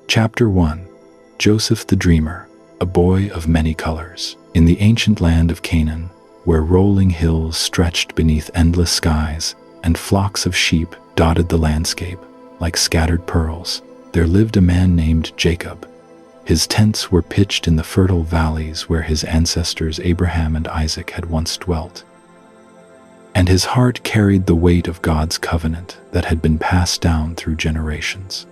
Chapter 1. Joseph the Dreamer, a boy of many colors. In the ancient land of Canaan, where rolling hills stretched beneath endless skies and flocks of sheep dotted the landscape like scattered pearls, there lived a man named Jacob. His tents were pitched in the fertile valleys where his ancestors Abraham and Isaac had once dwelt. And his heart carried the weight of God's covenant that had been passed down through generations.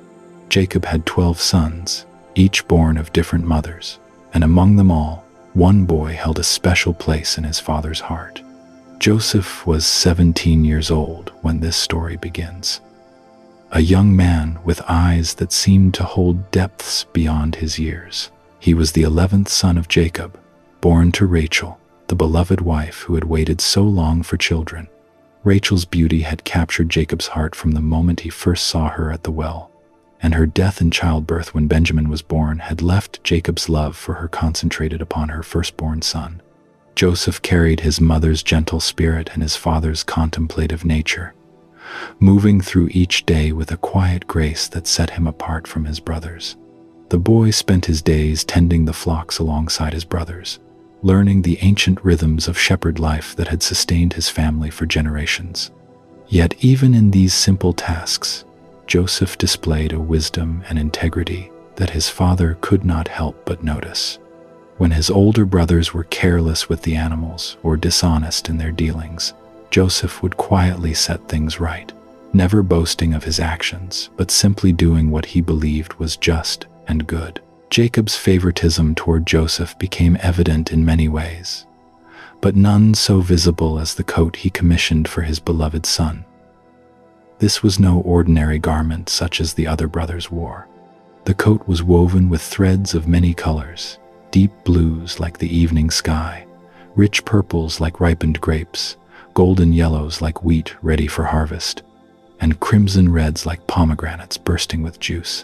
Jacob had 12 sons, each born of different mothers, and among them all, one boy held a special place in his father's heart. Joseph was 17 years old when this story begins. A young man with eyes that seemed to hold depths beyond his years. He was the 11th son of Jacob, born to Rachel, the beloved wife who had waited so long for children. Rachel's beauty had captured Jacob's heart from the moment he first saw her at the well, and her death in childbirth when Benjamin was born had left Jacob's love for her concentrated upon her firstborn son. Joseph carried his mother's gentle spirit and his father's contemplative nature, moving through each day with a quiet grace that set him apart from his brothers. The boy spent his days tending the flocks alongside his brothers, learning the ancient rhythms of shepherd life that had sustained his family for generations. Yet even in these simple tasks, Joseph displayed a wisdom and integrity that his father could not help but notice. When his older brothers were careless with the animals or dishonest in their dealings, Joseph would quietly set things right, never boasting of his actions, but simply doing what he believed was just and good. Jacob's favoritism toward Joseph became evident in many ways, but none so visible as the coat he commissioned for his beloved son. This was no ordinary garment such as the other brothers wore. The coat was woven with threads of many colors, deep blues like the evening sky, rich purples like ripened grapes, golden yellows like wheat ready for harvest, and crimson reds like pomegranates bursting with juice.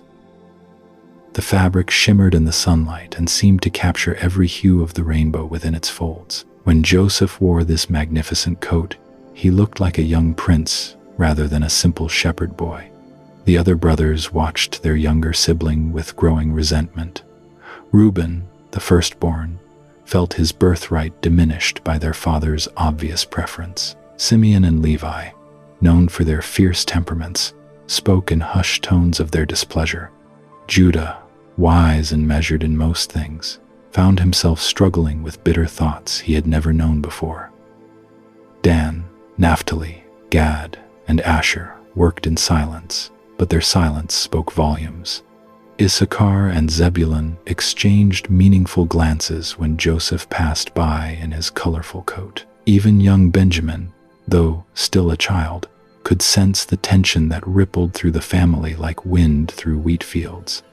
The fabric shimmered in the sunlight and seemed to capture every hue of the rainbow within its folds. When Joseph wore this magnificent coat, he looked like a young prince rather than a simple shepherd boy. The other brothers watched their younger sibling with growing resentment. Reuben, the firstborn, felt his birthright diminished by their father's obvious preference. Simeon and Levi, known for their fierce temperaments, spoke in hushed tones of their displeasure. Judah, wise and measured in most things, found himself struggling with bitter thoughts he had never known before. Dan, Naphtali, Gad, and Asher worked in silence, but their silence spoke volumes. Issachar and Zebulun exchanged meaningful glances when Joseph passed by in his colorful coat. Even young Benjamin, though still a child, could sense the tension that rippled through the family like wind through wheat fields.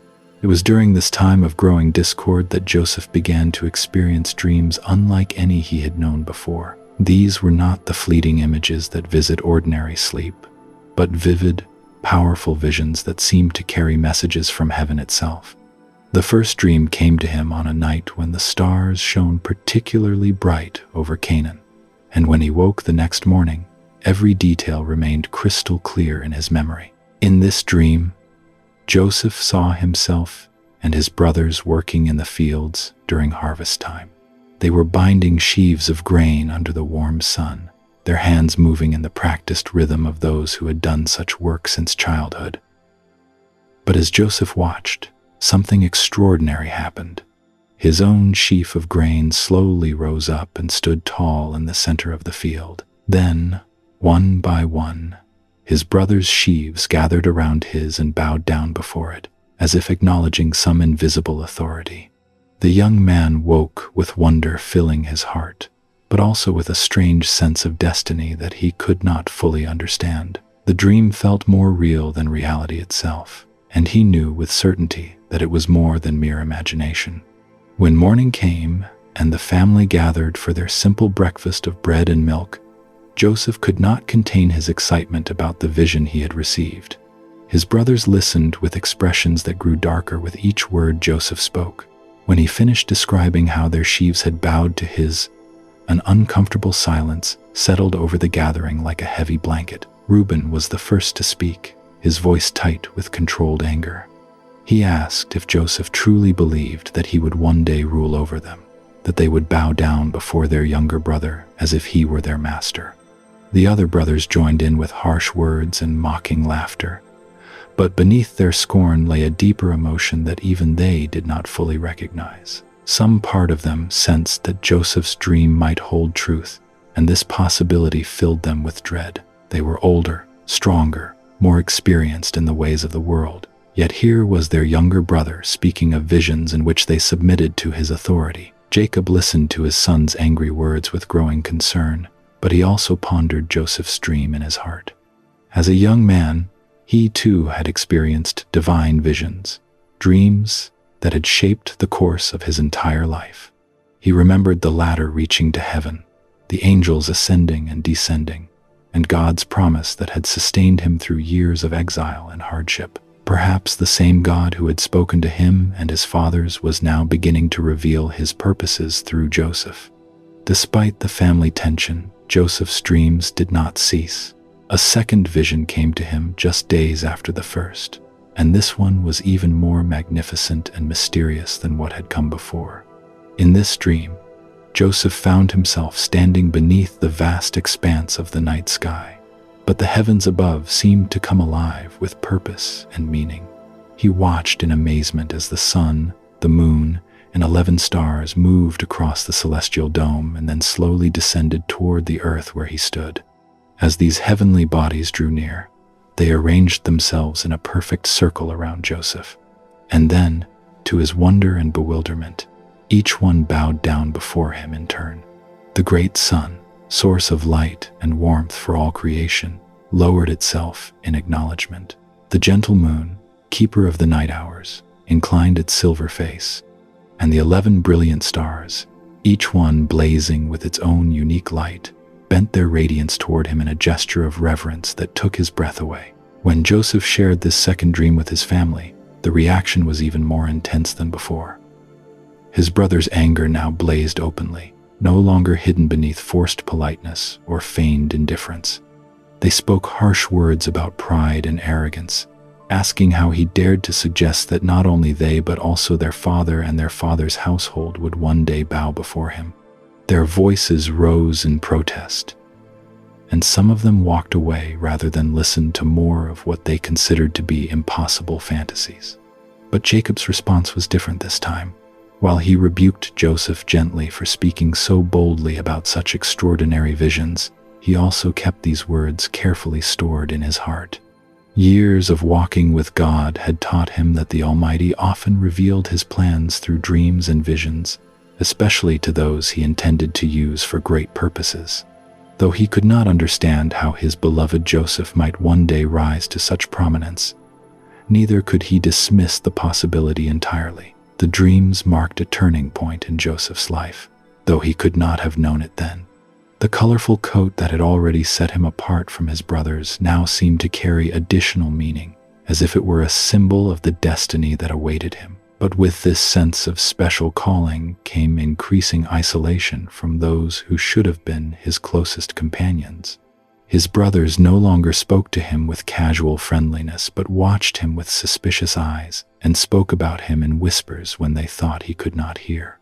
It was during this time of growing discord that Joseph began to experience dreams unlike any he had known before. These were not the fleeting images that visit ordinary sleep, but vivid, powerful visions that seemed to carry messages from heaven itself. The first dream came to him on a night when the stars shone particularly bright over Canaan, and when he woke the next morning, every detail remained crystal clear in his memory. In this dream, Joseph saw himself and his brothers working in the fields during harvest time. They were binding sheaves of grain under the warm sun, their hands moving in the practiced rhythm of those who had done such work since childhood. But as Joseph watched, something extraordinary happened. His own sheaf of grain slowly rose up and stood tall in the center of the field. Then, one by one, his brothers' sheaves gathered around his and bowed down before it, as if acknowledging some invisible authority. The young man woke with wonder filling his heart, but also with a strange sense of destiny that he could not fully understand. The dream felt more real than reality itself, and he knew with certainty that it was more than mere imagination. When morning came and the family gathered for their simple breakfast of bread and milk, Joseph could not contain his excitement about the vision he had received. His brothers listened with expressions that grew darker with each word Joseph spoke. When he finished describing how their sheaves had bowed to his, an uncomfortable silence settled over the gathering like a heavy blanket. Reuben was the first to speak, his voice tight with controlled anger. He asked if Joseph truly believed that he would one day rule over them, that they would bow down before their younger brother as if he were their master. The other brothers joined in with harsh words and mocking laughter, but beneath their scorn lay a deeper emotion that even they did not fully recognize. Some part of them sensed that Joseph's dream might hold truth, and this possibility filled them with dread. They were older, stronger, more experienced in the ways of the world, yet here was their younger brother speaking of visions in which they submitted to his authority. Jacob listened to his son's angry words with growing concern, but he also pondered Joseph's dream in his heart. As a young man, he too had experienced divine visions, dreams that had shaped the course of his entire life. He remembered the ladder reaching to heaven, the angels ascending and descending, and God's promise that had sustained him through years of exile and hardship. Perhaps the same God who had spoken to him and his fathers was now beginning to reveal his purposes through Joseph. Despite the family tension, Joseph's dreams did not cease. A second vision came to him just days after the first, and this one was even more magnificent and mysterious than what had come before. In this dream, Joseph found himself standing beneath the vast expanse of the night sky. But the heavens above seemed to come alive with purpose and meaning. He watched in amazement as the sun, the moon, and 11 stars moved across the celestial dome and then slowly descended toward the earth where he stood. As these heavenly bodies drew near, they arranged themselves in a perfect circle around Joseph. And then, to his wonder and bewilderment, each one bowed down before him in turn. The great sun, source of light and warmth for all creation, lowered itself in acknowledgement. The gentle moon, keeper of the night hours, inclined its silver face, and the 11 brilliant stars, each one blazing with its own unique light, bent their radiance toward him in a gesture of reverence that took his breath away. When Joseph shared this second dream with his family, the reaction was even more intense than before. His brother's anger now blazed openly, no longer hidden beneath forced politeness or feigned indifference. They spoke harsh words about pride and arrogance, asking how he dared to suggest that not only they but also their father and their father's household would one day bow before him. Their voices rose in protest, and some of them walked away rather than listen to more of what they considered to be impossible fantasies. But Jacob's response was different this time. While he rebuked Joseph gently for speaking so boldly about such extraordinary visions, he also kept these words carefully stored in his heart. Years of walking with God had taught him that the Almighty often revealed his plans through dreams and visions, especially to those he intended to use for great purposes. Though he could not understand how his beloved Joseph might one day rise to such prominence, neither could he dismiss the possibility entirely. The dreams marked a turning point in Joseph's life, though he could not have known it then. The colorful coat that had already set him apart from his brothers now seemed to carry additional meaning, as if it were a symbol of the destiny that awaited him. But with this sense of special calling came increasing isolation from those who should have been his closest companions. His brothers no longer spoke to him with casual friendliness, but watched him with suspicious eyes and spoke about him in whispers when they thought he could not hear.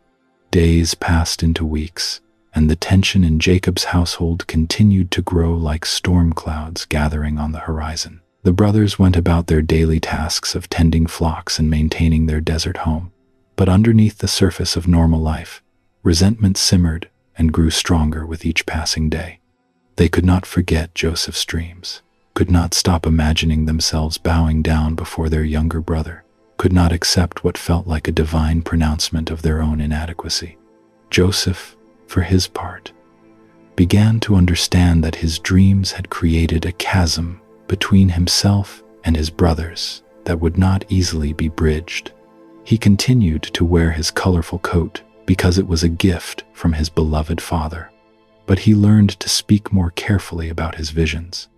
Days passed into weeks, and the tension in Jacob's household continued to grow like storm clouds gathering on the horizon. The brothers went about their daily tasks of tending flocks and maintaining their desert home, but underneath the surface of normal life, resentment simmered and grew stronger with each passing day. They could not forget Joseph's dreams, could not stop imagining themselves bowing down before their younger brother, could not accept what felt like a divine pronouncement of their own inadequacy. Joseph, for his part, began to understand that his dreams had created a chasm between himself and his brothers that would not easily be bridged. He continued to wear his colorful coat because it was a gift from his beloved father, but he learned to speak more carefully about his visions.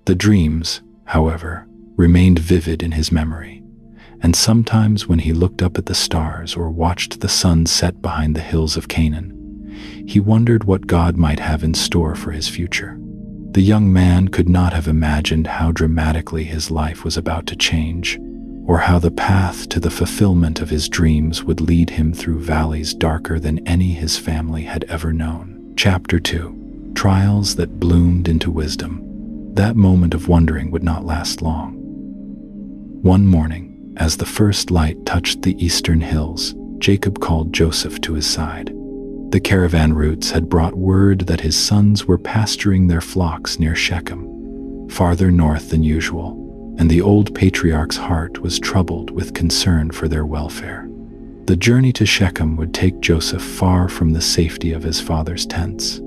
The dreams, however, remained vivid in his memory, and sometimes when he looked up at the stars or watched the sun set behind the hills of Canaan, he wondered what God might have in store for his future. The young man could not have imagined how dramatically his life was about to change, or how the path to the fulfillment of his dreams would lead him through valleys darker than any his family had ever known. Chapter 2. Trials that bloomed into wisdom. That moment of wondering would not last long. One morning, as the first light touched the eastern hills, Jacob called Joseph to his side. The caravan routes had brought word that his sons were pasturing their flocks near Shechem, farther north than usual, and the old patriarch's heart was troubled with concern for their welfare. The journey to Shechem would take Joseph far from the safety of his father's tents,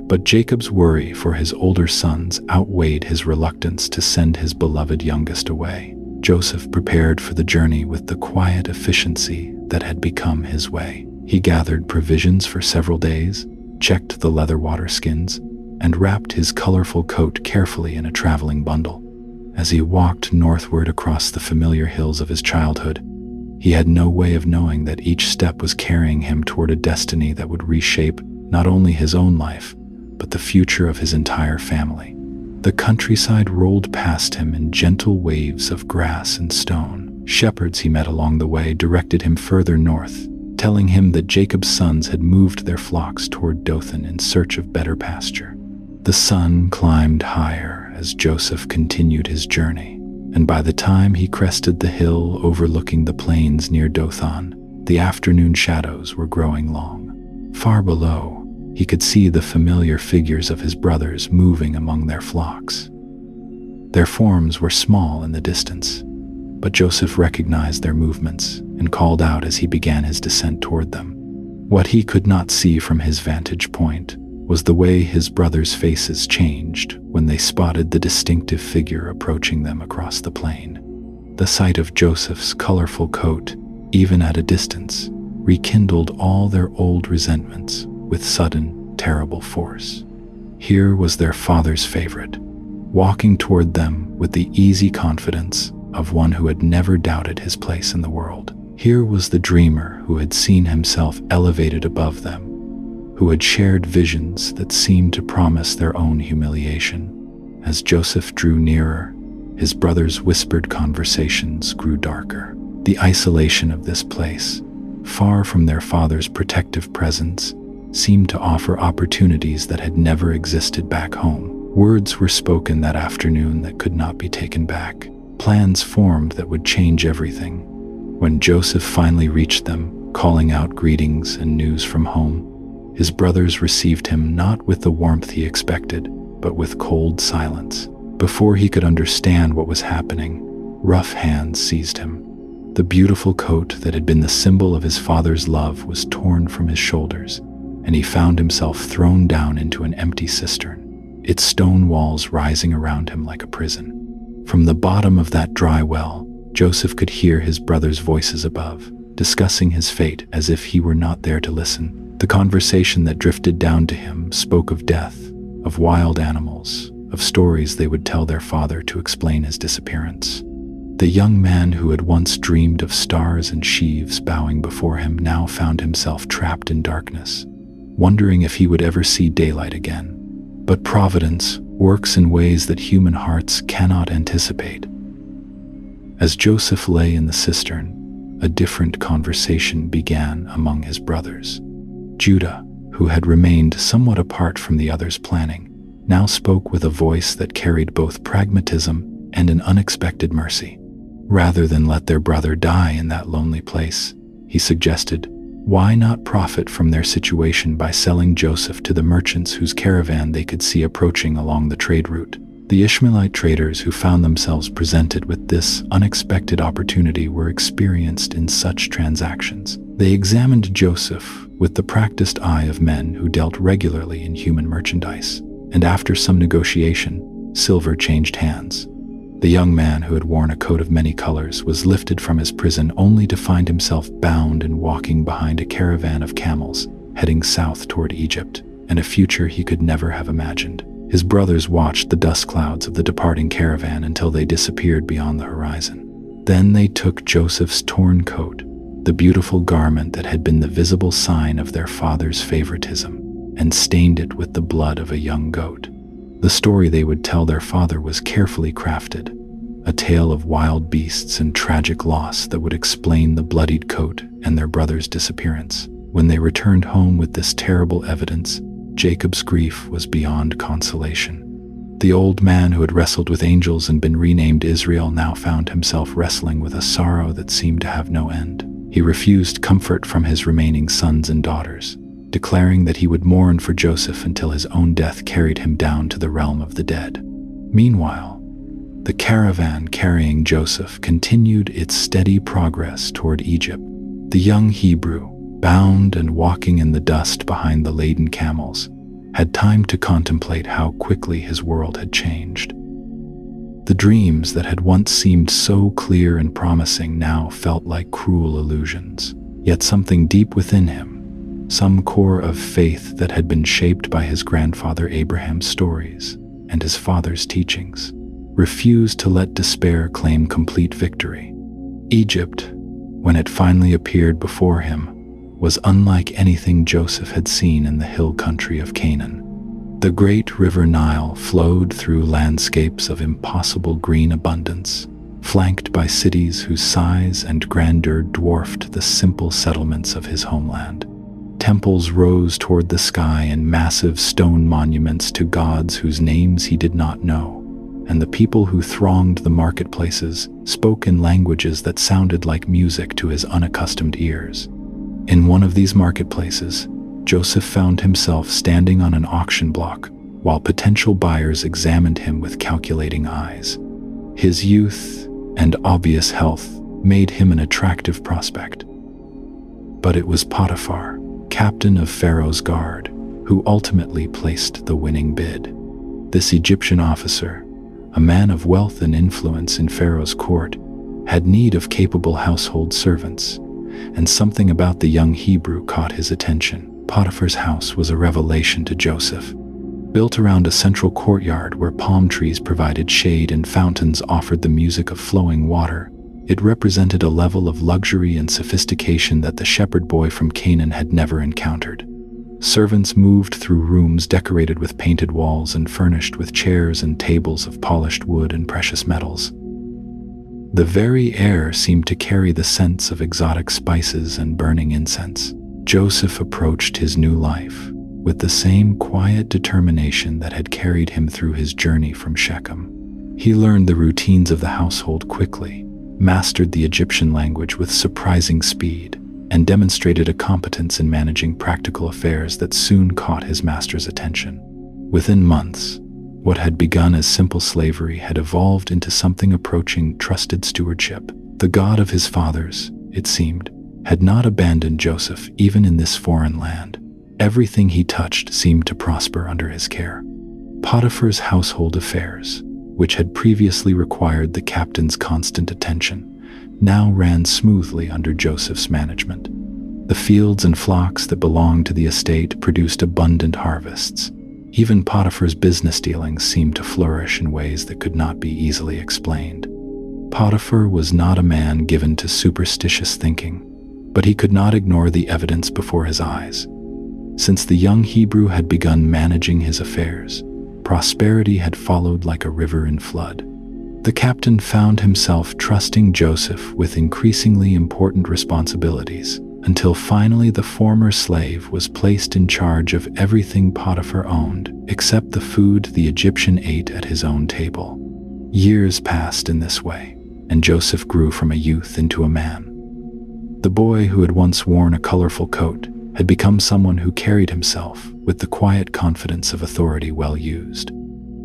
but Jacob's worry for his older sons outweighed his reluctance to send his beloved youngest away. Joseph prepared for the journey with the quiet efficiency that had become his way. He gathered provisions for several days, checked the leather water skins, and wrapped his colorful coat carefully in a traveling bundle. As he walked northward across the familiar hills of his childhood, he had no way of knowing that each step was carrying him toward a destiny that would reshape not only his own life, but the future of his entire family. The countryside rolled past him in gentle waves of grass and stone. Shepherds he met along the way directed him further north, telling him that Jacob's sons had moved their flocks toward Dothan in search of better pasture. The sun climbed higher as Joseph continued his journey, and by the time he crested the hill overlooking the plains near Dothan, the afternoon shadows were growing long. Far below, he could see the familiar figures of his brothers moving among their flocks. Their forms were small in the distance, but Joseph recognized their movements and called out as he began his descent toward them. What he could not see from his vantage point was the way his brothers' faces changed when they spotted the distinctive figure approaching them across the plain. The sight of Joseph's colorful coat, even at a distance, rekindled all their old resentments with sudden, terrible force. Here was their father's favorite, walking toward them with the easy confidence of one who had never doubted his place in the world. Here was the dreamer who had seen himself elevated above them, who had shared visions that seemed to promise their own humiliation. As Joseph drew nearer, his brothers' whispered conversations grew darker. The isolation of this place, far from their father's protective presence, seemed to offer opportunities that had never existed back home. Words were spoken that afternoon that could not be taken back. Plans formed that would change everything. When Joseph finally reached them, calling out greetings and news from home, his brothers received him not with the warmth he expected, but with cold silence. Before he could understand what was happening, rough hands seized him. The beautiful coat that had been the symbol of his father's love was torn from his shoulders, and he found himself thrown down into an empty cistern, its stone walls rising around him like a prison. From the bottom of that dry well, Joseph could hear his brothers' voices above, discussing his fate as if he were not there to listen. The conversation that drifted down to him spoke of death, of wild animals, of stories they would tell their father to explain his disappearance. The young man who had once dreamed of stars and sheaves bowing before him now found himself trapped in darkness, wondering if he would ever see daylight again. But providence works in ways that human hearts cannot anticipate. As Joseph lay in the cistern, a different conversation began among his brothers. Judah, who had remained somewhat apart from the others' planning, now spoke with a voice that carried both pragmatism and an unexpected mercy. Rather than let their brother die in that lonely place, he suggested, why not profit from their situation by selling Joseph to the merchants whose caravan they could see approaching along the trade route? The Ishmaelite traders who found themselves presented with this unexpected opportunity were experienced in such transactions. They examined Joseph with the practiced eye of men who dealt regularly in human merchandise, and after some negotiation, silver changed hands. The young man who had worn a coat of many colors was lifted from his prison only to find himself bound and walking behind a caravan of camels, heading south toward Egypt, and a future he could never have imagined. His brothers watched the dust clouds of the departing caravan until they disappeared beyond the horizon. Then they took Joseph's torn coat, the beautiful garment that had been the visible sign of their father's favoritism, and stained it with the blood of a young goat. The story they would tell their father was carefully crafted, a tale of wild beasts and tragic loss that would explain the bloodied coat and their brother's disappearance. When they returned home with this terrible evidence, Jacob's grief was beyond consolation. The old man who had wrestled with angels and been renamed Israel now found himself wrestling with a sorrow that seemed to have no end. He refused comfort from his remaining sons and daughters, declaring that he would mourn for Joseph until his own death carried him down to the realm of the dead. Meanwhile, the caravan carrying Joseph continued its steady progress toward Egypt. The young Hebrew, bound and walking in the dust behind the laden camels, had time to contemplate how quickly his world had changed. The dreams that had once seemed so clear and promising now felt like cruel illusions. Yet something deep within him, some core of faith that had been shaped by his grandfather Abraham's stories and his father's teachings, refused to let despair claim complete victory. Egypt, when it finally appeared before him, was unlike anything Joseph had seen in the hill country of Canaan. The great river Nile flowed through landscapes of impossible green abundance, flanked by cities whose size and grandeur dwarfed the simple settlements of his homeland. Temples rose toward the sky in massive stone monuments to gods whose names he did not know, and the people who thronged the marketplaces spoke in languages that sounded like music to his unaccustomed ears. In one of these marketplaces, Joseph found himself standing on an auction block while potential buyers examined him with calculating eyes. His youth and obvious health made him an attractive prospect. But it was Potiphar, captain of Pharaoh's guard, who ultimately placed the winning bid. This Egyptian officer, a man of wealth and influence in Pharaoh's court, had need of capable household servants, and something about the young Hebrew caught his attention. Potiphar's house was a revelation to Joseph. Built around a central courtyard where palm trees provided shade and fountains offered the music of flowing water, it represented a level of luxury and sophistication that the shepherd boy from Canaan had never encountered. Servants moved through rooms decorated with painted walls and furnished with chairs and tables of polished wood and precious metals. The very air seemed to carry the scents of exotic spices and burning incense. Joseph approached his new life with the same quiet determination that had carried him through his journey from Shechem. He learned the routines of the household quickly, mastered the Egyptian language with surprising speed, and demonstrated a competence in managing practical affairs that soon caught his master's attention. Within months, what had begun as simple slavery had evolved into something approaching trusted stewardship. The God of his fathers, it seemed, had not abandoned Joseph even in this foreign land. Everything he touched seemed to prosper under his care. Potiphar's household affairs, which had previously required the captain's constant attention, now ran smoothly under Joseph's management. The fields and flocks that belonged to the estate produced abundant harvests. Even Potiphar's business dealings seemed to flourish in ways that could not be easily explained. Potiphar was not a man given to superstitious thinking, but he could not ignore the evidence before his eyes. Since the young Hebrew had begun managing his affairs, prosperity had followed like a river in flood. The captain found himself trusting Joseph with increasingly important responsibilities, until finally the former slave was placed in charge of everything Potiphar owned, except the food the Egyptian ate at his own table. Years passed in this way, and Joseph grew from a youth into a man. The boy who had once worn a colorful coat had become someone who carried himself with the quiet confidence of authority well used.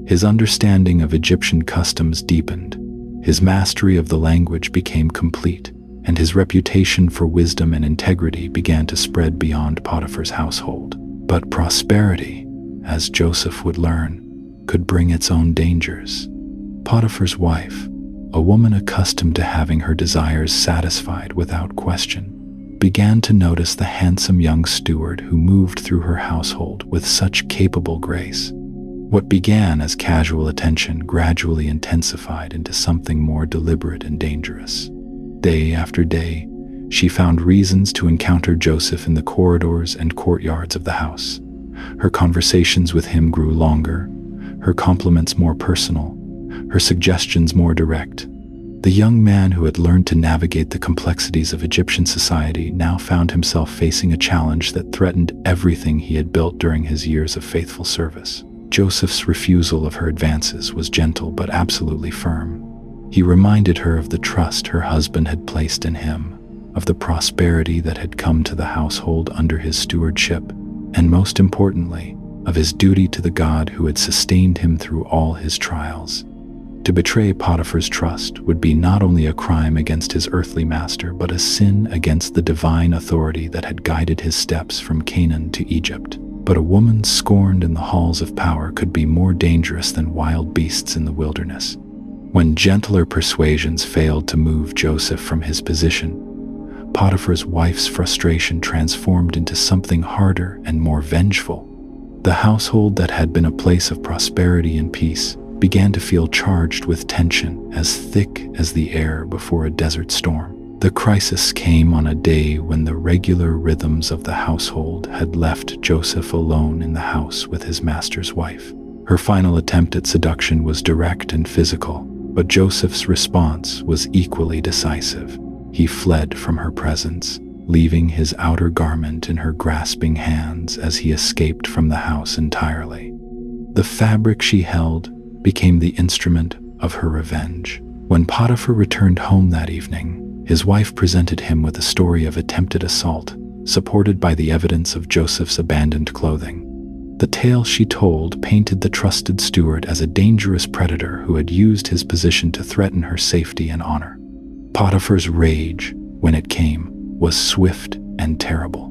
His understanding of Egyptian customs deepened, his mastery of the language became complete, and his reputation for wisdom and integrity began to spread beyond Potiphar's household. But prosperity, as Joseph would learn, could bring its own dangers. Potiphar's wife, a woman accustomed to having her desires satisfied without question, began to notice the handsome young steward who moved through her household with such capable grace. What began as casual attention gradually intensified into something more deliberate and dangerous. Day after day, she found reasons to encounter Joseph in the corridors and courtyards of the house. Her conversations with him grew longer, her compliments more personal, her suggestions more direct, The young man who had learned to navigate the complexities of Egyptian society now found himself facing a challenge that threatened everything he had built during his years of faithful service. Joseph's refusal of her advances was gentle but absolutely firm. He reminded her of the trust her husband had placed in him, of the prosperity that had come to the household under his stewardship, and most importantly, of his duty to the God who had sustained him through all his trials. To betray Potiphar's trust would be not only a crime against his earthly master, but a sin against the divine authority that had guided his steps from Canaan to Egypt. But a woman scorned in the halls of power could be more dangerous than wild beasts in the wilderness. When gentler persuasions failed to move Joseph from his position, Potiphar's wife's frustration transformed into something harder and more vengeful. The household that had been a place of prosperity and peace began to feel charged with tension as thick as the air before a desert storm. The crisis came on a day when the regular rhythms of the household had left Joseph alone in the house with his master's wife. Her final attempt at seduction was direct and physical, but Joseph's response was equally decisive. He fled from her presence, leaving his outer garment in her grasping hands as he escaped from the house entirely. The fabric she held became the instrument of her revenge. When Potiphar returned home that evening, his wife presented him with a story of attempted assault, supported by the evidence of Joseph's abandoned clothing. The tale she told painted the trusted steward as a dangerous predator who had used his position to threaten her safety and honor. Potiphar's rage, when it came, was swift and terrible.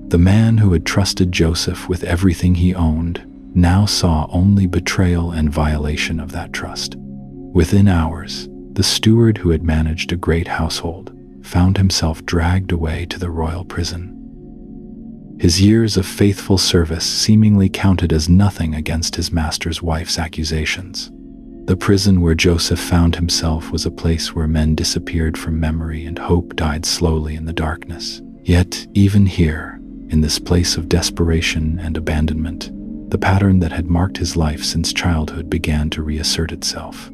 The man who had trusted Joseph with everything he owned now saw only betrayal and violation of that trust. Within hours, the steward who had managed a great household found himself dragged away to the royal prison. His years of faithful service seemingly counted as nothing against his master's wife's accusations. The prison where Joseph found himself was a place where men disappeared from memory and hope died slowly in the darkness. Yet, even here, in this place of desperation and abandonment, the pattern that had marked his life since childhood began to reassert itself.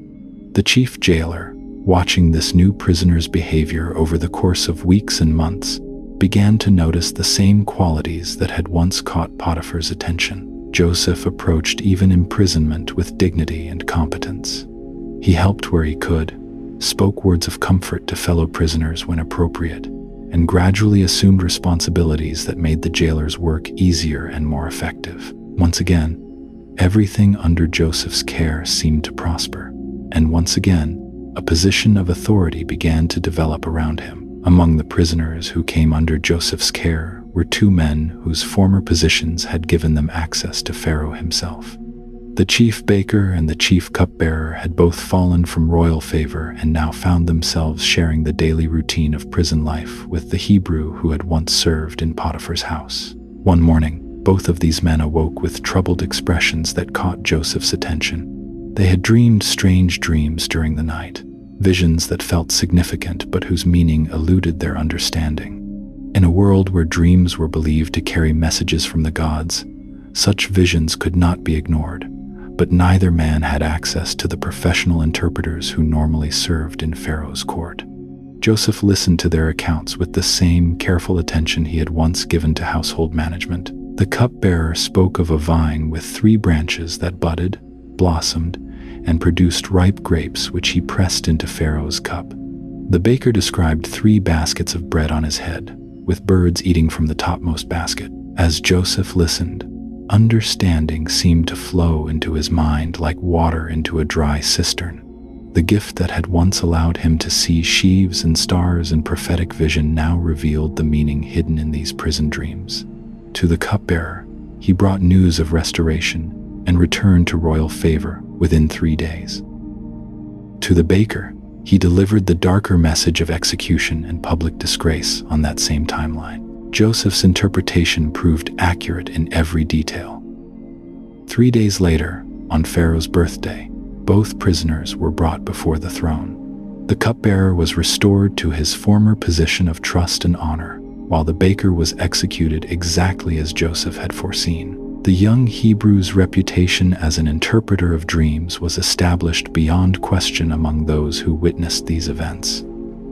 The chief jailer, watching this new prisoner's behavior over the course of weeks and months, began to notice the same qualities that had once caught Potiphar's attention. Joseph approached even imprisonment with dignity and competence. He helped where he could, spoke words of comfort to fellow prisoners when appropriate, and gradually assumed responsibilities that made the jailer's work easier and more effective. Once again, everything under Joseph's care seemed to prosper, and once again, a position of authority began to develop around him. Among the prisoners who came under Joseph's care were two men whose former positions had given them access to Pharaoh himself. The chief baker and the chief cupbearer had both fallen from royal favor and now found themselves sharing the daily routine of prison life with the Hebrew who had once served in Potiphar's house. One morning, both of these men awoke with troubled expressions that caught Joseph's attention. They had dreamed strange dreams during the night, visions that felt significant but whose meaning eluded their understanding. In a world where dreams were believed to carry messages from the gods, such visions could not be ignored, but neither man had access to the professional interpreters who normally served in Pharaoh's court. Joseph listened to their accounts with the same careful attention he had once given to household management. The cupbearer spoke of a vine with 3 branches that budded, blossomed, and produced ripe grapes which he pressed into Pharaoh's cup. The baker described 3 baskets of bread on his head, with birds eating from the topmost basket. As Joseph listened, understanding seemed to flow into his mind like water into a dry cistern. The gift that had once allowed him to see sheaves and stars in prophetic vision now revealed the meaning hidden in these prison dreams. To the cupbearer, he brought news of restoration and returned to royal favor within 3 days. To the baker, he delivered the darker message of execution and public disgrace on that same timeline. Joseph's interpretation proved accurate in every detail. 3 days later, on Pharaoh's birthday, both prisoners were brought before the throne. The cupbearer was restored to his former position of trust and honor, while the baker was executed exactly as Joseph had foreseen. The young Hebrew's reputation as an interpreter of dreams was established beyond question among those who witnessed these events.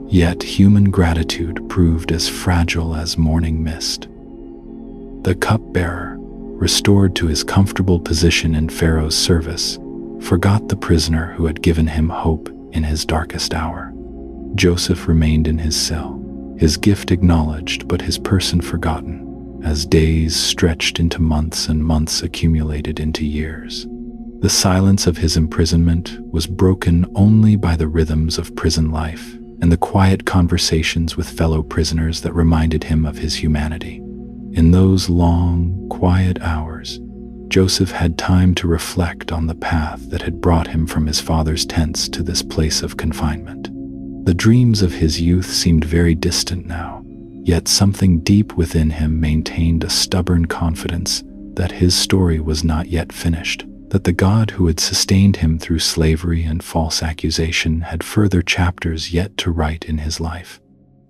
Yet human gratitude proved as fragile as morning mist. The cupbearer, restored to his comfortable position in Pharaoh's service, forgot the prisoner who had given him hope in his darkest hour. Joseph remained in his cell, his gift acknowledged but his person forgotten, as days stretched into months and months accumulated into years. The silence of his imprisonment was broken only by the rhythms of prison life and the quiet conversations with fellow prisoners that reminded him of his humanity. In those long, quiet hours, Joseph had time to reflect on the path that had brought him from his father's tents to this place of confinement. The dreams of his youth seemed very distant now, yet something deep within him maintained a stubborn confidence that his story was not yet finished, that the God who had sustained him through slavery and false accusation had further chapters yet to write in his life.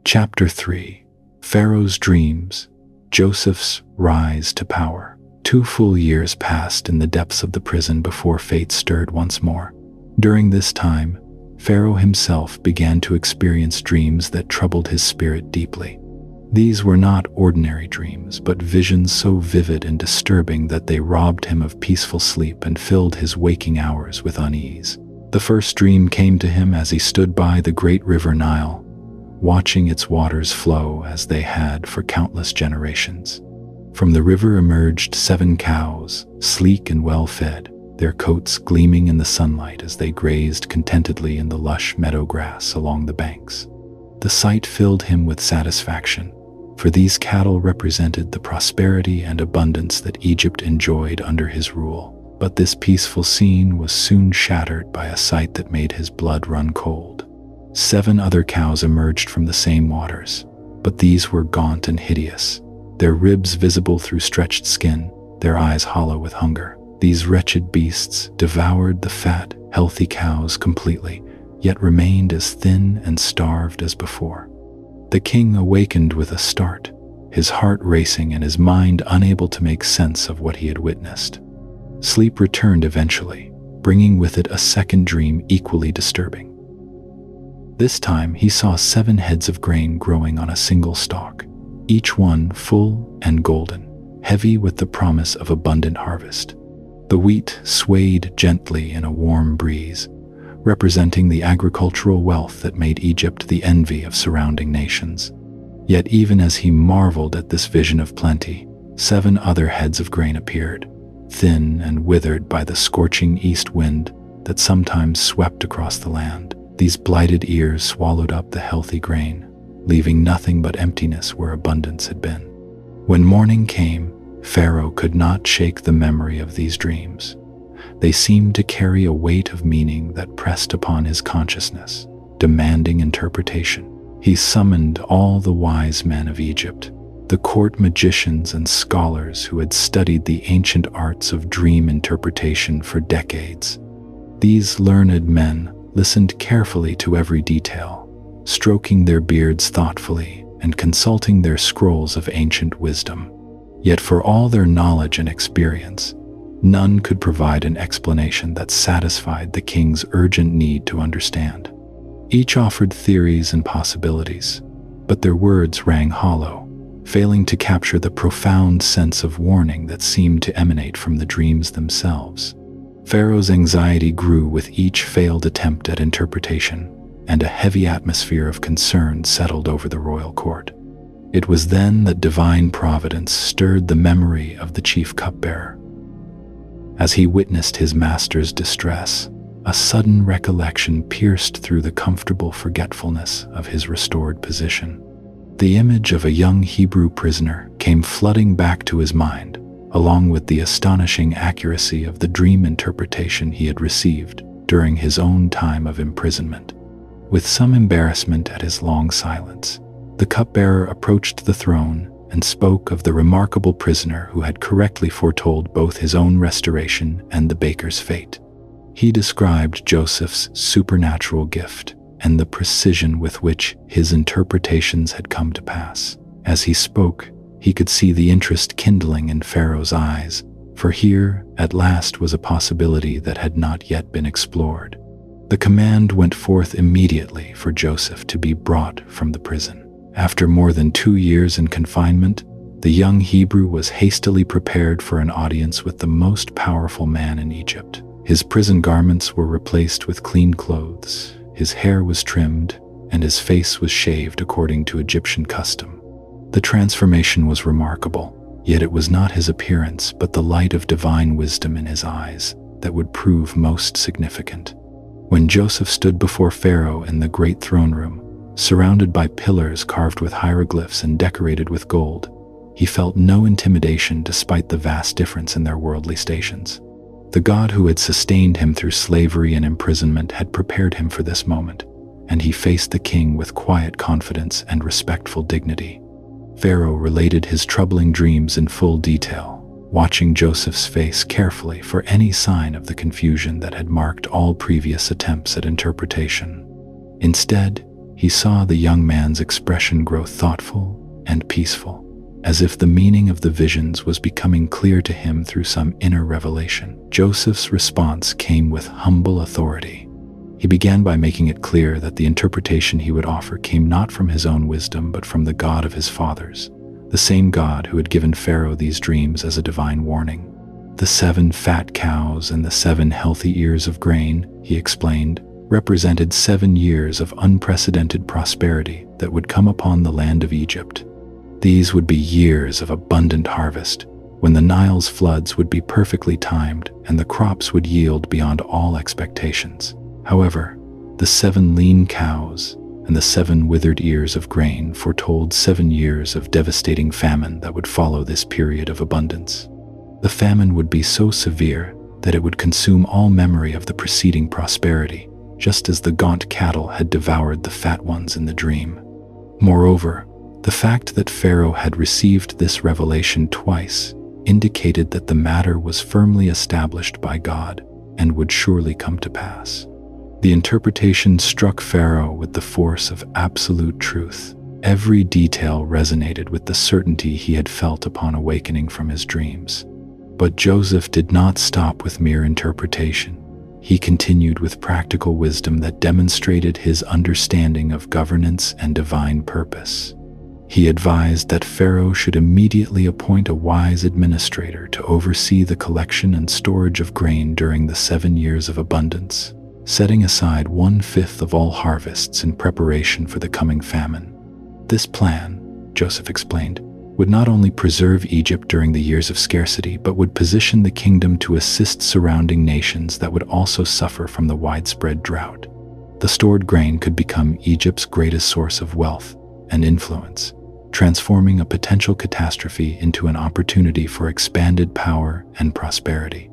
Chapter 3: Pharaoh's Dreams, Joseph's Rise to Power. 2 full years passed in the depths of the prison before fate stirred once more. During this time, Pharaoh himself began to experience dreams that troubled his spirit deeply. These were not ordinary dreams, but visions so vivid and disturbing that they robbed him of peaceful sleep and filled his waking hours with unease. The first dream came to him as he stood by the great river Nile, watching its waters flow as they had for countless generations. From the river emerged 7 cows, sleek and well-fed, their coats gleaming in the sunlight as they grazed contentedly in the lush meadow grass along the banks. The sight filled him with satisfaction, for these cattle represented the prosperity and abundance that Egypt enjoyed under his rule. But this peaceful scene was soon shattered by a sight that made his blood run cold. 7 other cows emerged from the same waters, but these were gaunt and hideous, their ribs visible through stretched skin, their eyes hollow with hunger. These wretched beasts devoured the fat, healthy cows completely, yet remained as thin and starved as before. The king awakened with a start, his heart racing and his mind unable to make sense of what he had witnessed. Sleep returned eventually, bringing with it a second dream equally disturbing. This time he saw 7 heads of grain growing on a single stalk, each one full and golden, heavy with the promise of abundant harvest. The wheat swayed gently in a warm breeze, representing the agricultural wealth that made Egypt the envy of surrounding nations. Yet even as he marveled at this vision of plenty, 7 other heads of grain appeared, thin and withered by the scorching east wind that sometimes swept across the land. These blighted ears swallowed up the healthy grain, leaving nothing but emptiness where abundance had been. When morning came, Pharaoh could not shake the memory of these dreams. They seemed to carry a weight of meaning that pressed upon his consciousness, demanding interpretation. He summoned all the wise men of Egypt, the court magicians and scholars who had studied the ancient arts of dream interpretation for decades. These learned men listened carefully to every detail, stroking their beards thoughtfully and consulting their scrolls of ancient wisdom. Yet for all their knowledge and experience, none could provide an explanation that satisfied the king's urgent need to understand. Each offered theories and possibilities, but their words rang hollow, failing to capture the profound sense of warning that seemed to emanate from the dreams themselves. Pharaoh's anxiety grew with each failed attempt at interpretation, and a heavy atmosphere of concern settled over the royal court. It was then that divine providence stirred the memory of the chief cupbearer. As he witnessed his master's distress, a sudden recollection pierced through the comfortable forgetfulness of his restored position. The image of a young Hebrew prisoner came flooding back to his mind, along with the astonishing accuracy of the dream interpretation he had received during his own time of imprisonment. With some embarrassment at his long silence, the cupbearer approached the throne and spoke of the remarkable prisoner who had correctly foretold both his own restoration and the baker's fate. He described Joseph's supernatural gift and the precision with which his interpretations had come to pass. As he spoke, he could see the interest kindling in Pharaoh's eyes, for here, at last, was a possibility that had not yet been explored. The command went forth immediately for Joseph to be brought from the prison. After more than 2 years in confinement, the young Hebrew was hastily prepared for an audience with the most powerful man in Egypt. His prison garments were replaced with clean clothes, his hair was trimmed, and his face was shaved according to Egyptian custom. The transformation was remarkable, yet it was not his appearance but the light of divine wisdom in his eyes that would prove most significant. When Joseph stood before Pharaoh in the great throne room, surrounded by pillars carved with hieroglyphs and decorated with gold, he felt no intimidation despite the vast difference in their worldly stations. The God who had sustained him through slavery and imprisonment had prepared him for this moment, and he faced the king with quiet confidence and respectful dignity. Pharaoh related his troubling dreams in full detail, watching Joseph's face carefully for any sign of the confusion that had marked all previous attempts at interpretation. Instead, he saw the young man's expression grow thoughtful and peaceful, as if the meaning of the visions was becoming clear to him through some inner revelation. Joseph's response came with humble authority. He began by making it clear that the interpretation he would offer came not from his own wisdom but from the God of his fathers, the same God who had given Pharaoh these dreams as a divine warning. The 7 fat cows and the 7 healthy ears of grain, he explained, represented 7 years of unprecedented prosperity that would come upon the land of Egypt. These would be years of abundant harvest, when the Nile's floods would be perfectly timed and the crops would yield beyond all expectations. However, the 7 lean cows and the 7 withered ears of grain foretold 7 years of devastating famine that would follow this period of abundance. The famine would be so severe that it would consume all memory of the preceding prosperity, just as the gaunt cattle had devoured the fat ones in the dream. Moreover, the fact that Pharaoh had received this revelation twice indicated that the matter was firmly established by God and would surely come to pass. The interpretation struck Pharaoh with the force of absolute truth. Every detail resonated with the certainty he had felt upon awakening from his dreams. But Joseph did not stop with mere interpretation. He continued with practical wisdom that demonstrated his understanding of governance and divine purpose. He advised that Pharaoh should immediately appoint a wise administrator to oversee the collection and storage of grain during the 7 years of abundance, setting aside 1/5 of all harvests in preparation for the coming famine. This plan, Joseph explained, would not only preserve Egypt during the years of scarcity, but would position the kingdom to assist surrounding nations that would also suffer from the widespread drought. The stored grain could become Egypt's greatest source of wealth and influence, transforming a potential catastrophe into an opportunity for expanded power and prosperity.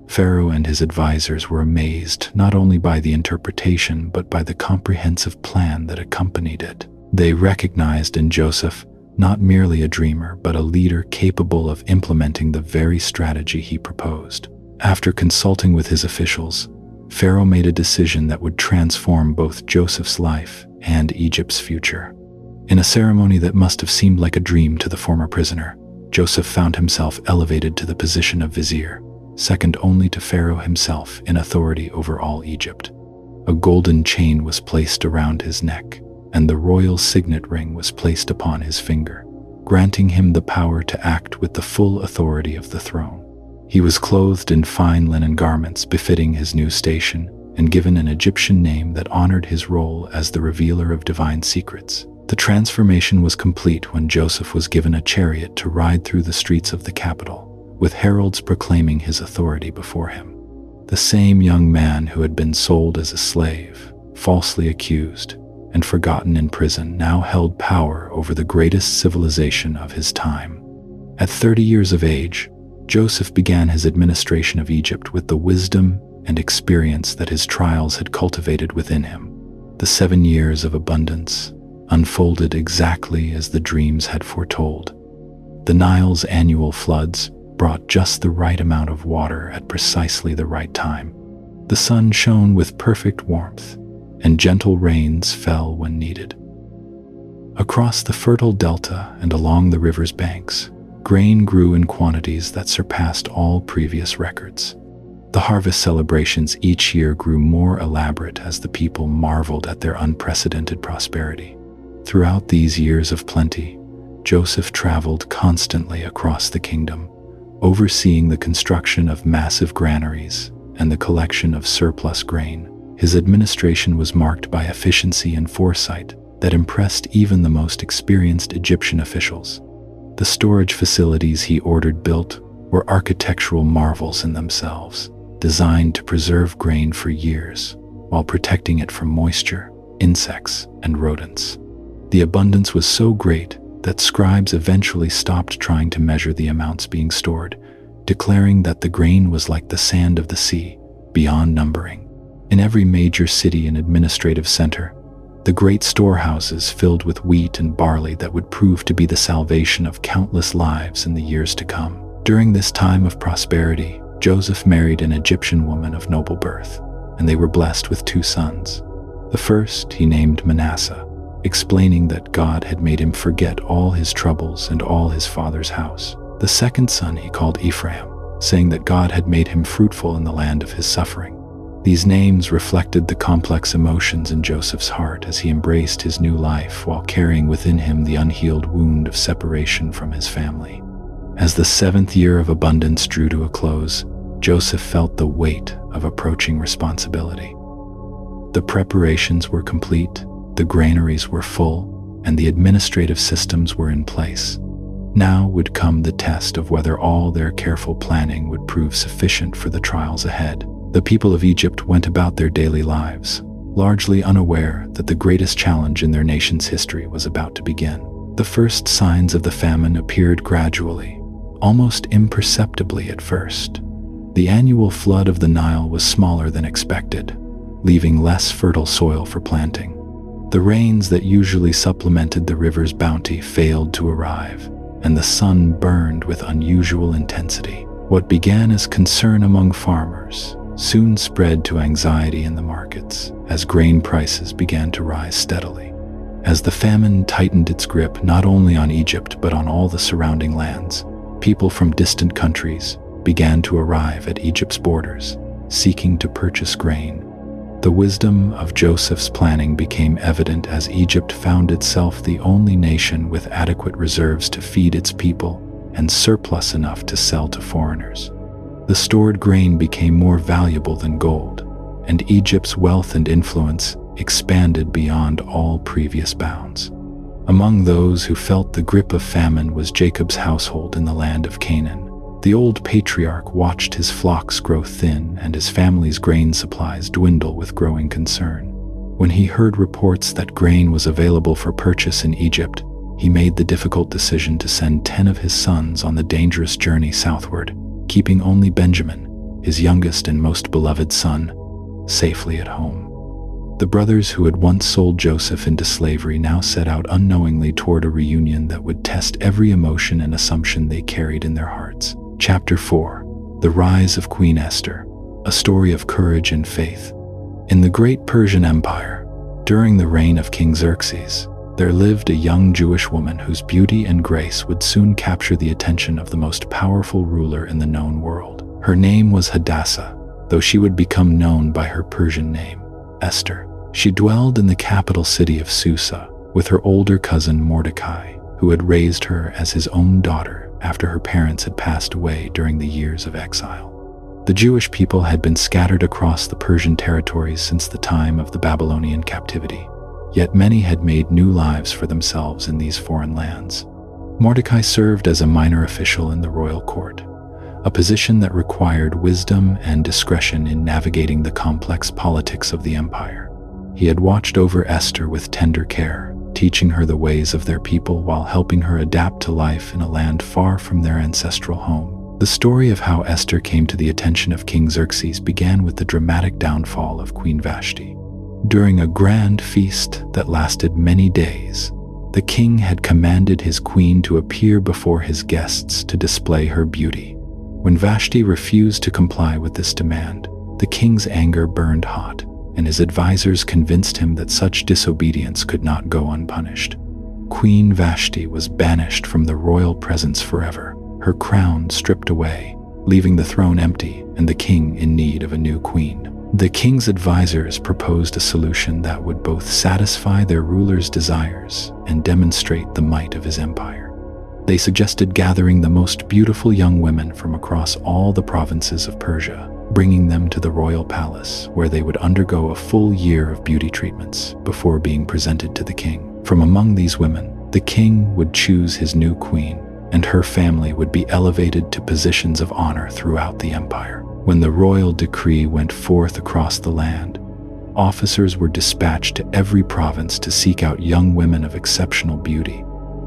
Pharaoh and his advisors were amazed not only by the interpretation but by the comprehensive plan that accompanied it. They recognized in Joseph not merely a dreamer but a leader capable of implementing the very strategy he proposed. After consulting with his officials, Pharaoh made a decision that would transform both Joseph's life and Egypt's future. In a ceremony that must have seemed like a dream to the former prisoner, Joseph found himself elevated to the position of vizier, second only to Pharaoh himself in authority over all Egypt. A golden chain was placed around his neck, and the royal signet ring was placed upon his finger, granting him the power to act with the full authority of the throne. He was clothed in fine linen garments befitting his new station, and given an Egyptian name that honored his role as the revealer of divine secrets. The transformation was complete when Joseph was given a chariot to ride through the streets of the capital, with heralds proclaiming his authority before him. The same young man who had been sold as a slave, falsely accused, and forgotten in prison now held power over the greatest civilization of his time. At 30 years of age, Joseph began his administration of Egypt with the wisdom and experience that his trials had cultivated within him. The 7 years of abundance unfolded exactly as the dreams had foretold. The Nile's annual floods brought just the right amount of water at precisely the right time. The sun shone with perfect warmth, and gentle rains fell when needed. Across the fertile delta and along the river's banks, Grain grew in quantities that surpassed all previous records. The harvest celebrations each year grew more elaborate as the people marveled at their unprecedented prosperity. Throughout these years of plenty, Joseph traveled constantly across the kingdom, overseeing the construction of massive granaries and the collection of surplus grain. His administration was marked by efficiency and foresight that impressed even the most experienced Egyptian officials. The storage facilities he ordered built were architectural marvels in themselves, designed to preserve grain for years while protecting it from moisture, insects, and rodents. The abundance was so great that scribes eventually stopped trying to measure the amounts being stored, declaring that the grain was like the sand of the sea, beyond numbering. In every major city and administrative center, the great storehouses filled with wheat and barley that would prove to be the salvation of countless lives in the years to come. During this time of prosperity, Joseph married an Egyptian woman of noble birth, and they were blessed with 2 sons. The first he named Manasseh, explaining that God had made him forget all his troubles and all his father's house. The second son he called Ephraim, saying that God had made him fruitful in the land of his suffering. These names reflected the complex emotions in Joseph's heart as he embraced his new life while carrying within him the unhealed wound of separation from his family. As the 7th year of abundance drew to a close, Joseph felt the weight of approaching responsibility. The preparations were complete, the granaries were full, and the administrative systems were in place. Now would come the test of whether all their careful planning would prove sufficient for the trials ahead. The people of Egypt went about their daily lives, largely unaware that the greatest challenge in their nation's history was about to begin. The first signs of the famine appeared gradually, almost imperceptibly at first. The annual flood of the Nile was smaller than expected, leaving less fertile soil for planting. The rains that usually supplemented the river's bounty failed to arrive, and the sun burned with unusual intensity. What began as concern among farmers soon spread to anxiety in the markets as grain prices began to rise steadily. As the famine tightened its grip not only on Egypt but on all the surrounding lands, people from distant countries began to arrive at Egypt's borders, seeking to purchase grain. The wisdom of Joseph's planning became evident as Egypt found itself the only nation with adequate reserves to feed its people and surplus enough to sell to foreigners. The stored grain became more valuable than gold, and Egypt's wealth and influence expanded beyond all previous bounds. Among those who felt the grip of famine was Jacob's household in the land of Canaan. The old patriarch watched his flocks grow thin and his family's grain supplies dwindle with growing concern. When he heard reports that grain was available for purchase in Egypt, he made the difficult decision to send 10 of his sons on the dangerous journey southward, keeping only Benjamin, his youngest and most beloved son, safely at home. The brothers who had once sold Joseph into slavery now set out unknowingly toward a reunion that would test every emotion and assumption they carried in their hearts. Chapter 4: The Rise of Queen Esther, a story of courage and faith. In the great Persian Empire, during the reign of King Xerxes, there lived a young Jewish woman whose beauty and grace would soon capture the attention of the most powerful ruler in the known world. Her name was Hadassah, though she would become known by her Persian name, Esther. She dwelled in the capital city of Susa with her older cousin Mordecai, who had raised her as his own daughter after her parents had passed away during the years of exile. The Jewish people had been scattered across the Persian territories since the time of the Babylonian captivity. Yet many had made new lives for themselves in these foreign lands. Mordecai served as a minor official in the royal court, a position that required wisdom and discretion in navigating the complex politics of the empire. He had watched over Esther with tender care, teaching her the ways of their people while helping her adapt to life in a land far from their ancestral home. The story of how Esther came to the attention of King Xerxes began with the dramatic downfall of Queen Vashti. During a grand feast that lasted many days, the king had commanded his queen to appear before his guests to display her beauty. When Vashti refused to comply with this demand, the king's anger burned hot, and his advisors convinced him that such disobedience could not go unpunished. Queen Vashti was banished from the royal presence forever, her crown stripped away, leaving the throne empty and the king in need of a new queen. The king's advisors proposed a solution that would both satisfy their ruler's desires and demonstrate the might of his empire. They suggested gathering the most beautiful young women from across all the provinces of Persia, bringing them to the royal palace where they would undergo a full year of beauty treatments before being presented to the king. From among these women, the king would choose his new queen, and her family would be elevated to positions of honor throughout the empire. When the royal decree went forth across the land, officers were dispatched to every province to seek out young women of exceptional beauty.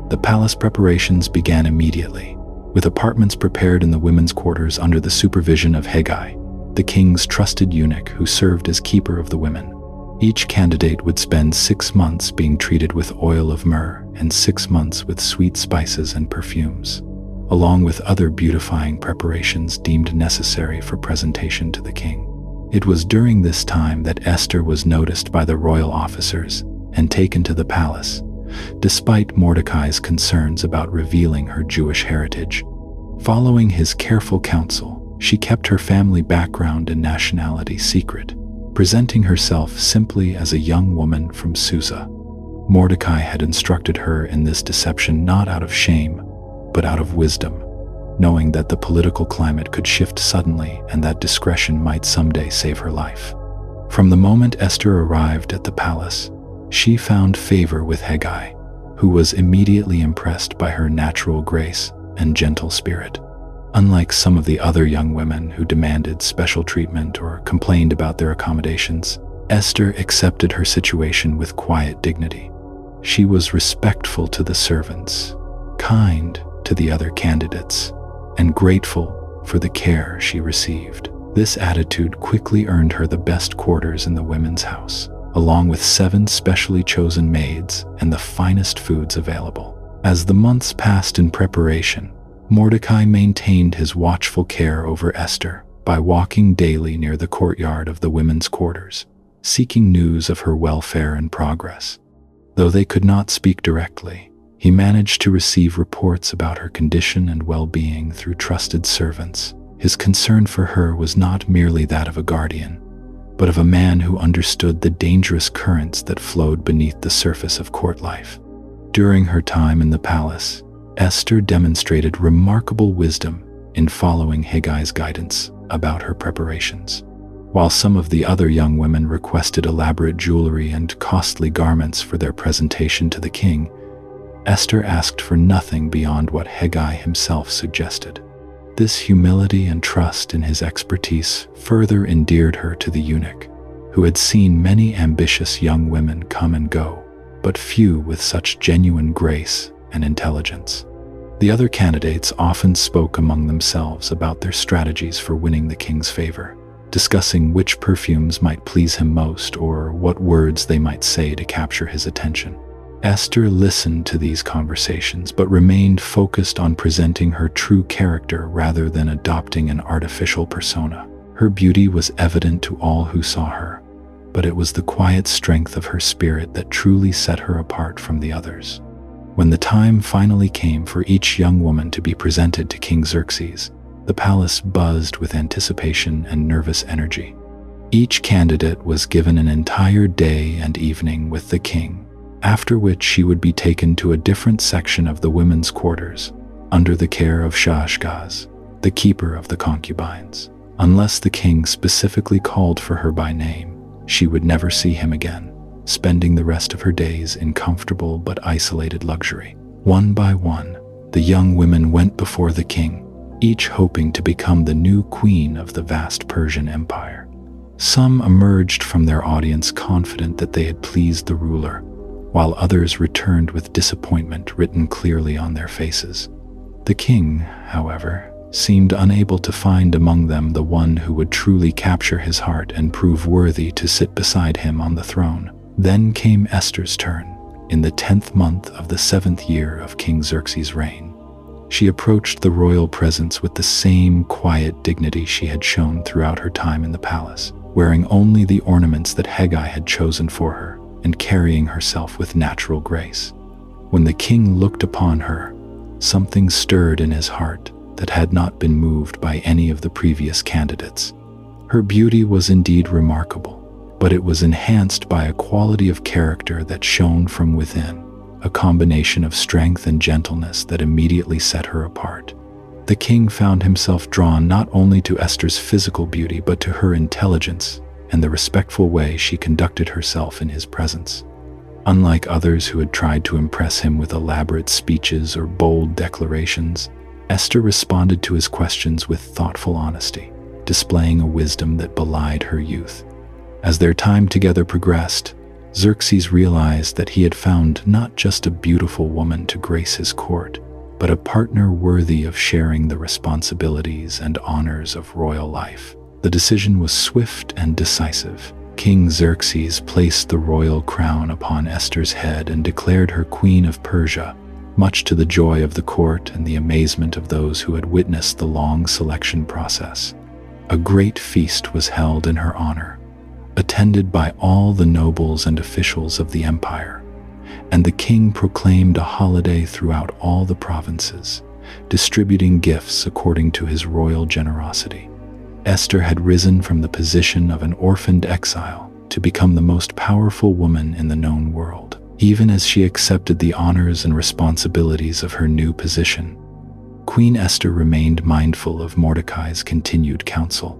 The palace preparations began immediately, with apartments prepared in the women's quarters under the supervision of Haggai, the king's trusted eunuch who served as keeper of the women. Each candidate would spend 6 months being treated with oil of myrrh and 6 months with sweet spices and perfumes, along with other beautifying preparations deemed necessary for presentation to the king. It was during this time that Esther was noticed by the royal officers and taken to the palace, despite Mordecai's concerns about revealing her Jewish heritage. Following his careful counsel, she kept her family background and nationality secret, presenting herself simply as a young woman from Susa. Mordecai had instructed her in this deception not out of shame, but out of wisdom, knowing that the political climate could shift suddenly and that discretion might someday save her life. From the moment Esther arrived at the palace, she found favor with Haggai, who was immediately impressed by her natural grace and gentle spirit. Unlike some of the other young women who demanded special treatment or complained about their accommodations, Esther accepted her situation with quiet dignity. She was respectful to the servants, kind to the other candidates, and grateful for the care she received. This attitude quickly earned her the best quarters in the women's house, along with 7 specially chosen maids and the finest foods available. As the months passed in preparation, Mordecai maintained his watchful care over Esther by walking daily near the courtyard of the women's quarters, seeking news of her welfare and progress. Though they could not speak directly, he managed to receive reports about her condition and well-being through trusted servants. His concern for her was not merely that of a guardian, but of a man who understood the dangerous currents that flowed beneath the surface of court life. During her time in the palace, Esther demonstrated remarkable wisdom in following Haggai's guidance about her preparations. While some of the other young women requested elaborate jewelry and costly garments for their presentation to the king, Esther asked for nothing beyond what Haggai himself suggested. This humility and trust in his expertise further endeared her to the eunuch, who had seen many ambitious young women come and go, but few with such genuine grace and intelligence. The other candidates often spoke among themselves about their strategies for winning the king's favor, discussing which perfumes might please him most or what words they might say to capture his attention. Esther listened to these conversations but remained focused on presenting her true character rather than adopting an artificial persona. Her beauty was evident to all who saw her, but it was the quiet strength of her spirit that truly set her apart from the others. When the time finally came for each young woman to be presented to King Xerxes, the palace buzzed with anticipation and nervous energy. Each candidate was given an entire day and evening with the king, after which she would be taken to a different section of the women's quarters, under the care of Shaashgaz, the keeper of the concubines. Unless the king specifically called for her by name, she would never see him again, spending the rest of her days in comfortable but isolated luxury. One by one, the young women went before the king, each hoping to become the new queen of the vast Persian Empire. Some emerged from their audience confident that they had pleased the ruler, while others returned with disappointment written clearly on their faces. The king, however, seemed unable to find among them the one who would truly capture his heart and prove worthy to sit beside him on the throne. Then came Esther's turn, in the 10th month of the 7th year of King Xerxes' reign. She approached the royal presence with the same quiet dignity she had shown throughout her time in the palace, wearing only the ornaments that Haggai had chosen for her, and carrying herself with natural grace. When the king looked upon her, something stirred in his heart that had not been moved by any of the previous candidates. Her beauty was indeed remarkable, but it was enhanced by a quality of character that shone from within, a combination of strength and gentleness that immediately set her apart. The king found himself drawn not only to Esther's physical beauty but to her intelligence and the respectful way she conducted herself in his presence. Unlike others who had tried to impress him with elaborate speeches or bold declarations, Esther responded to his questions with thoughtful honesty, displaying a wisdom that belied her youth. As their time together progressed, Xerxes realized that he had found not just a beautiful woman to grace his court, but a partner worthy of sharing the responsibilities and honors of royal life. The decision was swift and decisive. King Xerxes placed the royal crown upon Esther's head and declared her Queen of Persia, much to the joy of the court and the amazement of those who had witnessed the long selection process. A great feast was held in her honor, attended by all the nobles and officials of the empire, and the king proclaimed a holiday throughout all the provinces, distributing gifts according to his royal generosity. Esther had risen from the position of an orphaned exile to become the most powerful woman in the known world. Even as she accepted the honors and responsibilities of her new position, Queen Esther remained mindful of Mordecai's continued counsel.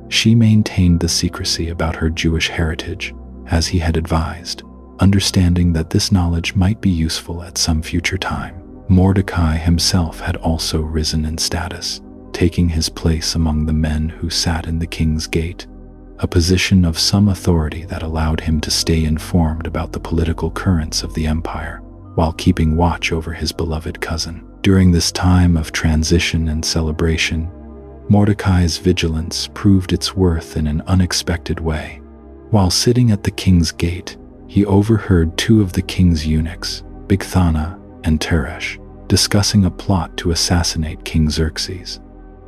She maintained the secrecy about her Jewish heritage, as he had advised, understanding that this knowledge might be useful at some future time. Mordecai himself had also risen in status, taking his place among the men who sat in the king's gate, a position of some authority that allowed him to stay informed about the political currents of the empire, while keeping watch over his beloved cousin. During this time of transition and celebration, Mordecai's vigilance proved its worth in an unexpected way. While sitting at the king's gate, he overheard two of the king's eunuchs, Bigthana and Teresh, discussing a plot to assassinate King Xerxes.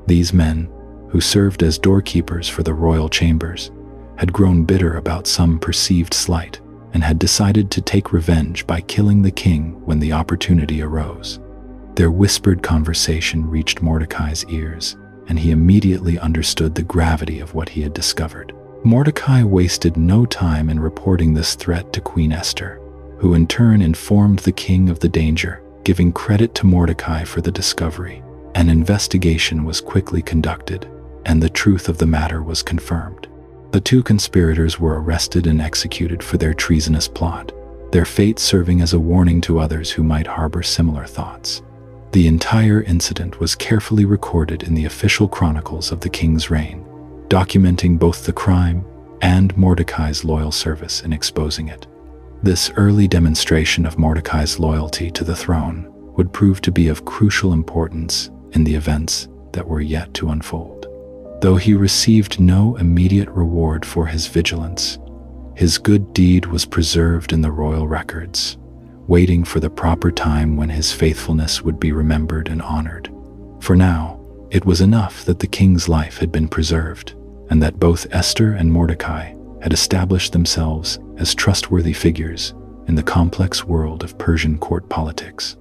These men, who served as doorkeepers for the royal chambers, had grown bitter about some perceived slight and had decided to take revenge by killing the king when the opportunity arose. Their whispered conversation reached Mordecai's ears, and he immediately understood the gravity of what he had discovered. Mordecai wasted no time in reporting this threat to Queen Esther, who in turn informed the king of the danger, giving credit to Mordecai for the discovery. An investigation was quickly conducted, and the truth of the matter was confirmed. The two conspirators were arrested and executed for their treasonous plot, their fate serving as a warning to others who might harbor similar thoughts. The entire incident was carefully recorded in the official chronicles of the king's reign, documenting both the crime and Mordecai's loyal service in exposing it. This early demonstration of Mordecai's loyalty to the throne would prove to be of crucial importance in the events that were yet to unfold. Though he received no immediate reward for his vigilance, his good deed was preserved in the royal records, waiting for the proper time when his faithfulness would be remembered and honored. For now, it was enough that the king's life had been preserved, and that both Esther and Mordecai had established themselves as trustworthy figures in the complex world of Persian court politics.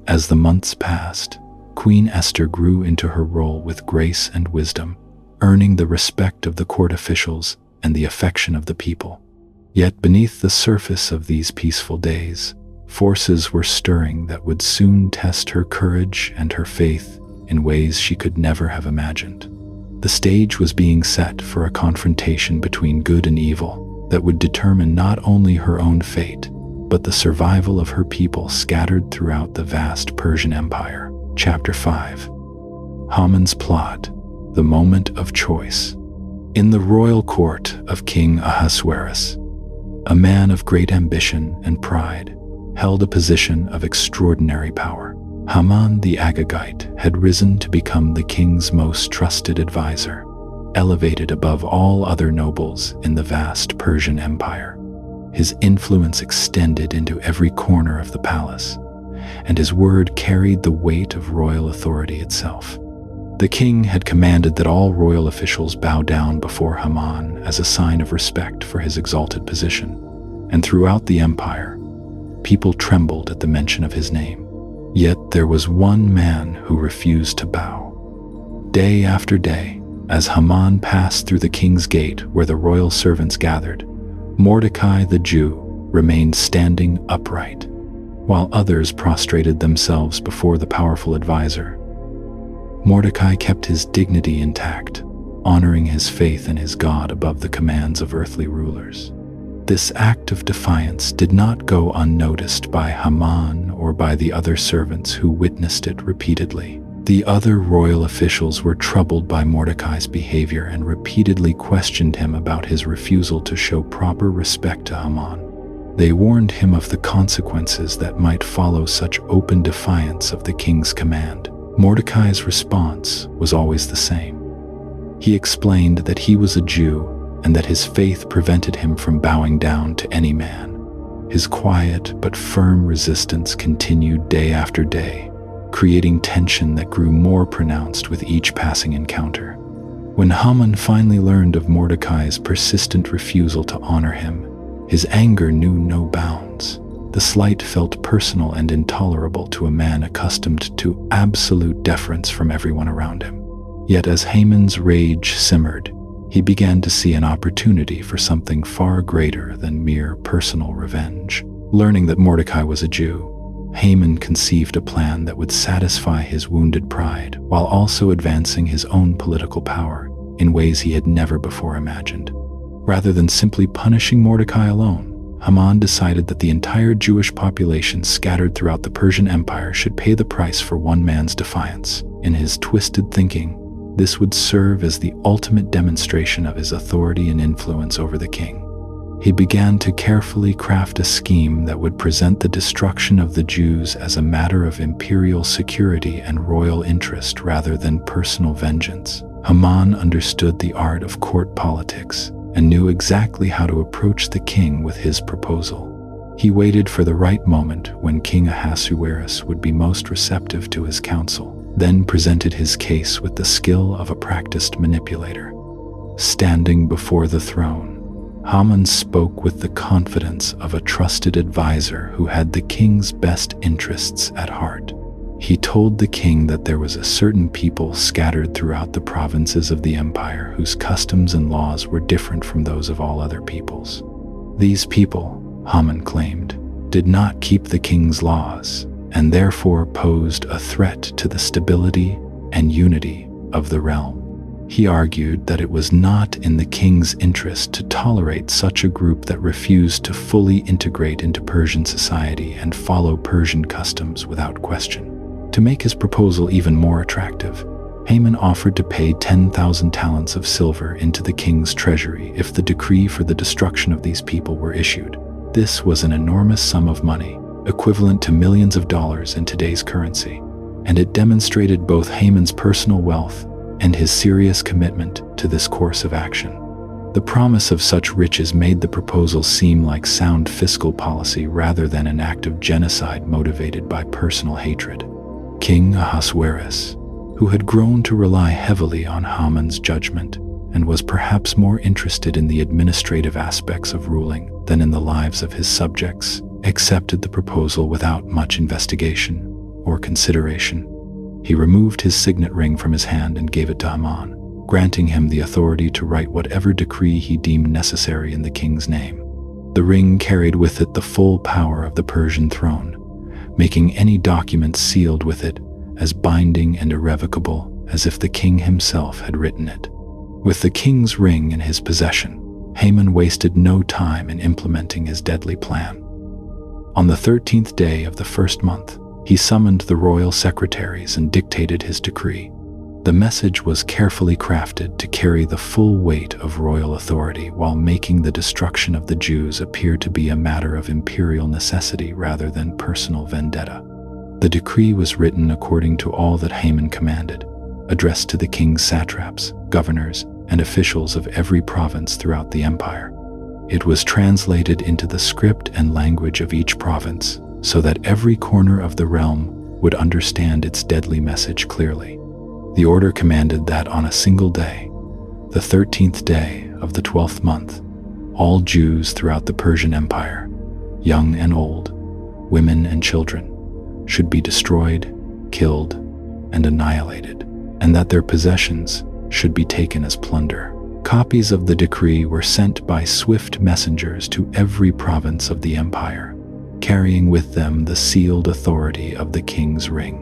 As the months passed, Queen Esther grew into her role with grace and wisdom, earning the respect of the court officials and the affection of the people. Yet beneath the surface of these peaceful days, forces were stirring that would soon test her courage and her faith in ways she could never have imagined. The stage was being set for a confrontation between good and evil that would determine not only her own fate, but the survival of her people scattered throughout the vast Persian Empire. Chapter 5. Haman's Plot, the Moment of Choice. In the royal court of King Ahasuerus, a man of great ambition and pride held a position of extraordinary power. Haman the Agagite had risen to become the king's most trusted advisor, elevated above all other nobles in the vast Persian Empire. His influence extended into every corner of the palace, and his word carried the weight of royal authority itself. The king had commanded that all royal officials bow down before Haman as a sign of respect for his exalted position, and throughout the empire, People trembled at the mention of his name. Yet there was one man who refused to bow. Day after day, as Haman passed through the king's gate where the royal servants gathered, Mordecai the Jew remained standing upright, while others prostrated themselves before the powerful advisor. Mordecai kept his dignity intact, honoring his faith in his God above the commands of earthly rulers. This act of defiance did not go unnoticed by Haman or by the other servants who witnessed it repeatedly. The other royal officials were troubled by Mordecai's behavior and repeatedly questioned him about his refusal to show proper respect to Haman. They warned him of the consequences that might follow such open defiance of the king's command. Mordecai's response was always the same. He explained that he was a Jew and that his faith prevented him from bowing down to any man. His quiet but firm resistance continued day after day, creating tension that grew more pronounced with each passing encounter. When Haman finally learned of Mordecai's persistent refusal to honor him, his anger knew no bounds. The slight felt personal and intolerable to a man accustomed to absolute deference from everyone around him. Yet as Haman's rage simmered, he began to see an opportunity for something far greater than mere personal revenge. Learning that Mordecai was a Jew, Haman conceived a plan that would satisfy his wounded pride while also advancing his own political power in ways he had never before imagined. Rather than simply punishing Mordecai alone, Haman decided that the entire Jewish population scattered throughout the Persian Empire should pay the price for one man's defiance. In his twisted thinking, this would serve as the ultimate demonstration of his authority and influence over the king. He began to carefully craft a scheme that would present the destruction of the Jews as a matter of imperial security and royal interest rather than personal vengeance. Haman understood the art of court politics and knew exactly how to approach the king with his proposal. He waited for the right moment when King Ahasuerus would be most receptive to his counsel, then presented his case with the skill of a practiced manipulator. Standing before the throne, Haman spoke with the confidence of a trusted advisor who had the king's best interests at heart. He told the king that there was a certain people scattered throughout the provinces of the empire whose customs and laws were different from those of all other peoples. These people, Haman claimed, did not keep the king's laws and therefore posed a threat to the stability and unity of the realm. He argued that it was not in the king's interest to tolerate such a group that refused to fully integrate into Persian society and follow Persian customs without question. To make his proposal even more attractive, Haman offered to pay 10,000 talents of silver into the king's treasury if the decree for the destruction of these people were issued. This was an enormous sum of money, equivalent to millions of dollars in today's currency, and it demonstrated both Haman's personal wealth and his serious commitment to this course of action. The promise of such riches made the proposal seem like sound fiscal policy rather than an act of genocide motivated by personal hatred. King Ahasuerus, who had grown to rely heavily on Haman's judgment and was perhaps more interested in the administrative aspects of ruling than in the lives of his subjects, accepted the proposal without much investigation or consideration. He removed his signet ring from his hand and gave it to Haman, granting him the authority to write whatever decree he deemed necessary in the king's name. The ring carried with it the full power of the Persian throne, making any document sealed with it as binding and irrevocable as if the king himself had written it. With the king's ring in his possession, Haman wasted no time in implementing his deadly plan. On the 13th day of the first month, he summoned the royal secretaries and dictated his decree. The message was carefully crafted to carry the full weight of royal authority while making the destruction of the Jews appear to be a matter of imperial necessity rather than personal vendetta. The decree was written according to all that Haman commanded, addressed to the king's satraps, governors, and officials of every province throughout the empire. It was translated into the script and language of each province so that every corner of the realm would understand its deadly message clearly. The order commanded that on a single day, the 13th day of the 12th month, all Jews throughout the Persian Empire, young and old, women and children, should be destroyed, killed, and annihilated, and that their possessions should be taken as plunder. Copies of the decree were sent by swift messengers to every province of the empire, carrying with them the sealed authority of the king's ring.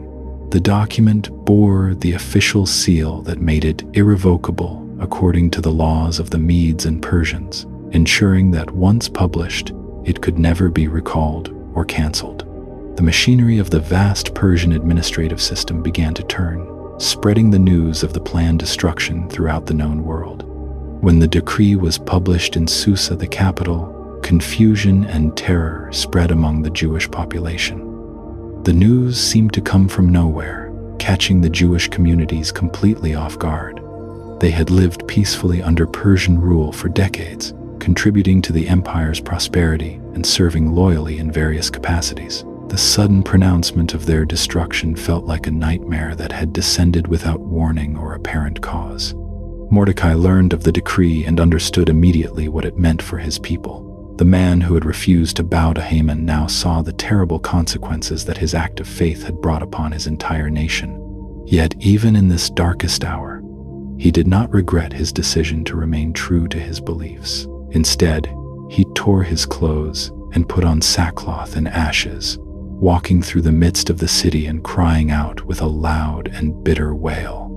The document bore the official seal that made it irrevocable according to the laws of the Medes and Persians, ensuring that once published, it could never be recalled or cancelled. The machinery of the vast Persian administrative system began to turn, spreading the news of the planned destruction throughout the known world. When the decree was published in Susa, the capital, confusion and terror spread among the Jewish population. The news seemed to come from nowhere, catching the Jewish communities completely off guard. They had lived peacefully under Persian rule for decades, contributing to the empire's prosperity and serving loyally in various capacities. The sudden pronouncement of their destruction felt like a nightmare that had descended without warning or apparent cause. Mordecai learned of the decree and understood immediately what it meant for his people. The man who had refused to bow to Haman now saw the terrible consequences that his act of faith had brought upon his entire nation. Yet even in this darkest hour, he did not regret his decision to remain true to his beliefs. Instead, he tore his clothes and put on sackcloth and ashes, walking through the midst of the city and crying out with a loud and bitter wail.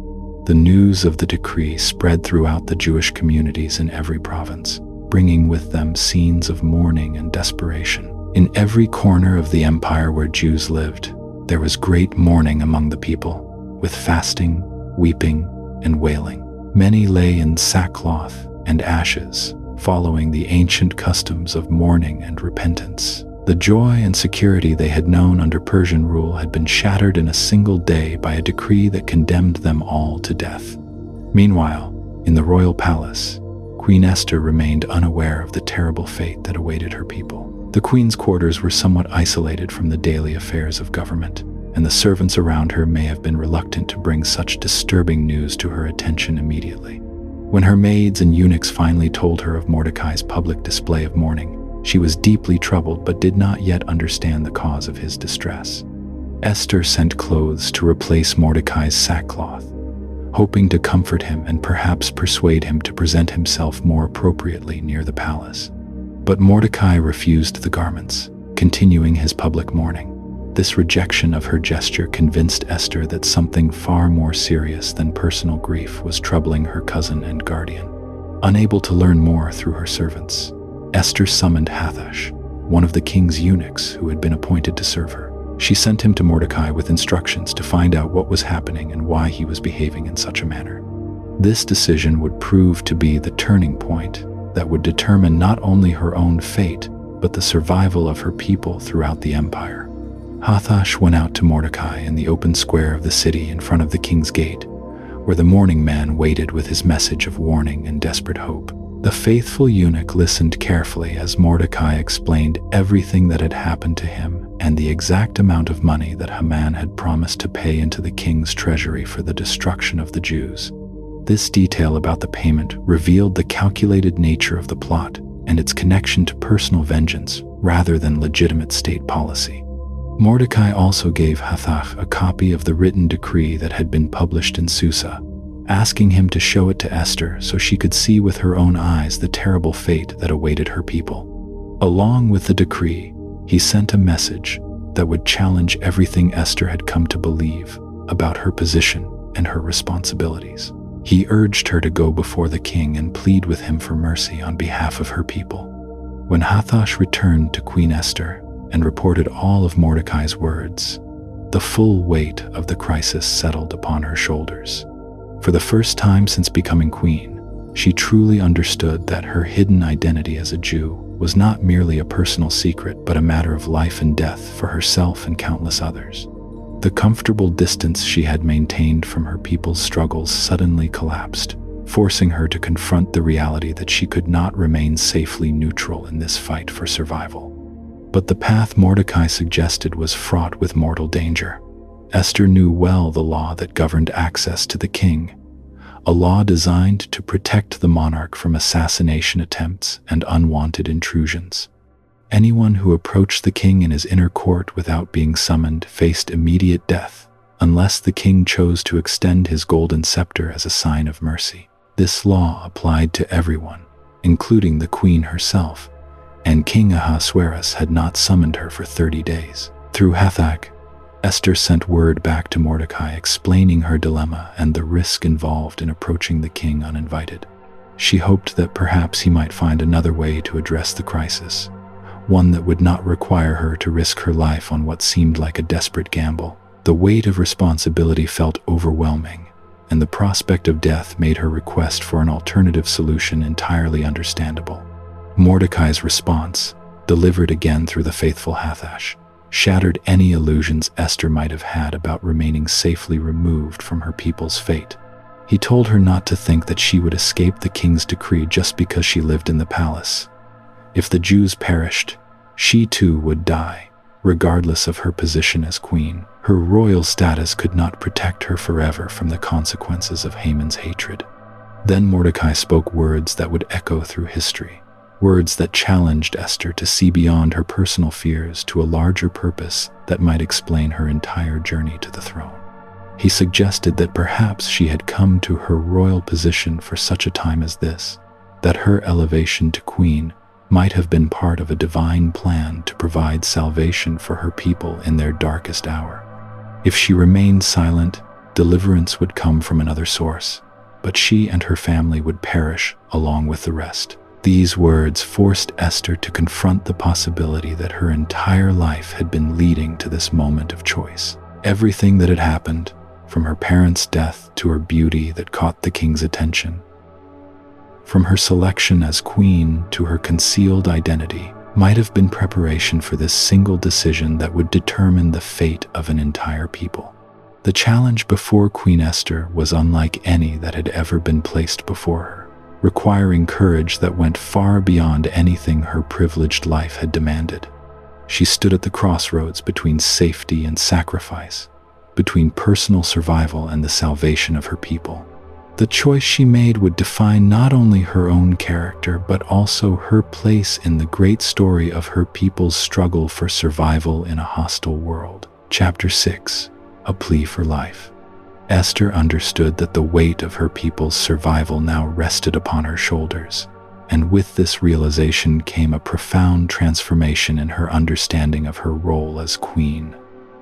The news of the decree spread throughout the Jewish communities in every province, bringing with them scenes of mourning and desperation. In every corner of the empire where Jews lived, there was great mourning among the people, with fasting, weeping, and wailing. Many lay in sackcloth and ashes, following the ancient customs of mourning and repentance. The joy and security they had known under Persian rule had been shattered in a single day by a decree that condemned them all to death. Meanwhile, in the royal palace, Queen Esther remained unaware of the terrible fate that awaited her people. The queen's quarters were somewhat isolated from the daily affairs of government, and the servants around her may have been reluctant to bring such disturbing news to her attention immediately. When her maids and eunuchs finally told her of Mordecai's public display of mourning, she was deeply troubled but did not yet understand the cause of his distress. Esther sent clothes to replace Mordecai's sackcloth, hoping to comfort him and perhaps persuade him to present himself more appropriately near the palace. But Mordecai refused the garments, continuing his public mourning. This rejection of her gesture convinced Esther that something far more serious than personal grief was troubling her cousin and guardian. Unable to learn more through her servants, Esther summoned Hathash, one of the king's eunuchs who had been appointed to serve her. She sent him to Mordecai with instructions to find out what was happening and why he was behaving in such a manner. This decision would prove to be the turning point that would determine not only her own fate, but the survival of her people throughout the empire. Hathash went out to Mordecai in the open square of the city in front of the king's gate, where the mourning man waited with his message of warning and desperate hope. The faithful eunuch listened carefully as Mordecai explained everything that had happened to him and the exact amount of money that Haman had promised to pay into the king's treasury for the destruction of the Jews. This detail about the payment revealed the calculated nature of the plot and its connection to personal vengeance rather than legitimate state policy. Mordecai also gave Hathash a copy of the written decree that had been published in Susa, asking him to show it to Esther so she could see with her own eyes the terrible fate that awaited her people. Along with the decree, he sent a message that would challenge everything Esther had come to believe about her position and her responsibilities. He urged her to go before the king and plead with him for mercy on behalf of her people. When Hathash returned to Queen Esther and reported all of Mordecai's words, the full weight of the crisis settled upon her shoulders. For the first time since becoming queen, she truly understood that her hidden identity as a Jew was not merely a personal secret but a matter of life and death for herself and countless others. The comfortable distance she had maintained from her people's struggles suddenly collapsed, forcing her to confront the reality that she could not remain safely neutral in this fight for survival. But the path Mordecai suggested was fraught with mortal danger. Esther knew well the law that governed access to the king, a law designed to protect the monarch from assassination attempts and unwanted intrusions. Anyone who approached the king in his inner court without being summoned faced immediate death, unless the king chose to extend his golden scepter as a sign of mercy. This law applied to everyone, including the queen herself, and King Ahasuerus had not summoned her for 30 days. Through Hathach, Esther sent word back to Mordecai explaining her dilemma and the risk involved in approaching the king uninvited. She hoped that perhaps he might find another way to address the crisis, one that would not require her to risk her life on what seemed like a desperate gamble. The weight of responsibility felt overwhelming, and the prospect of death made her request for an alternative solution entirely understandable. Mordecai's response, delivered again through the faithful Hathach, shattered any illusions Esther might have had about remaining safely removed from her people's fate. He told her not to think that she would escape the king's decree just because she lived in the palace. If the Jews perished, she too would die, regardless of her position as queen. Her royal status could not protect her forever from the consequences of Haman's hatred. Then Mordecai spoke words that would echo through history, words that challenged Esther to see beyond her personal fears to a larger purpose that might explain her entire journey to the throne. He suggested that perhaps she had come to her royal position for such a time as this, that her elevation to queen might have been part of a divine plan to provide salvation for her people in their darkest hour. If she remained silent, deliverance would come from another source, but she and her family would perish along with the rest. These words forced Esther to confront the possibility that her entire life had been leading to this moment of choice. Everything that had happened, from her parents' death to her beauty that caught the king's attention, from her selection as queen to her concealed identity, might have been preparation for this single decision that would determine the fate of an entire people. The challenge before Queen Esther was unlike any that had ever been placed before her, requiring courage that went far beyond anything her privileged life had demanded. She stood at the crossroads between safety and sacrifice, between personal survival and the salvation of her people. The choice she made would define not only her own character, but also her place in the great story of her people's struggle for survival in a hostile world. Chapter 6: A Plea for Life. Esther understood that the weight of her people's survival now rested upon her shoulders, and with this realization came a profound transformation in her understanding of her role as queen.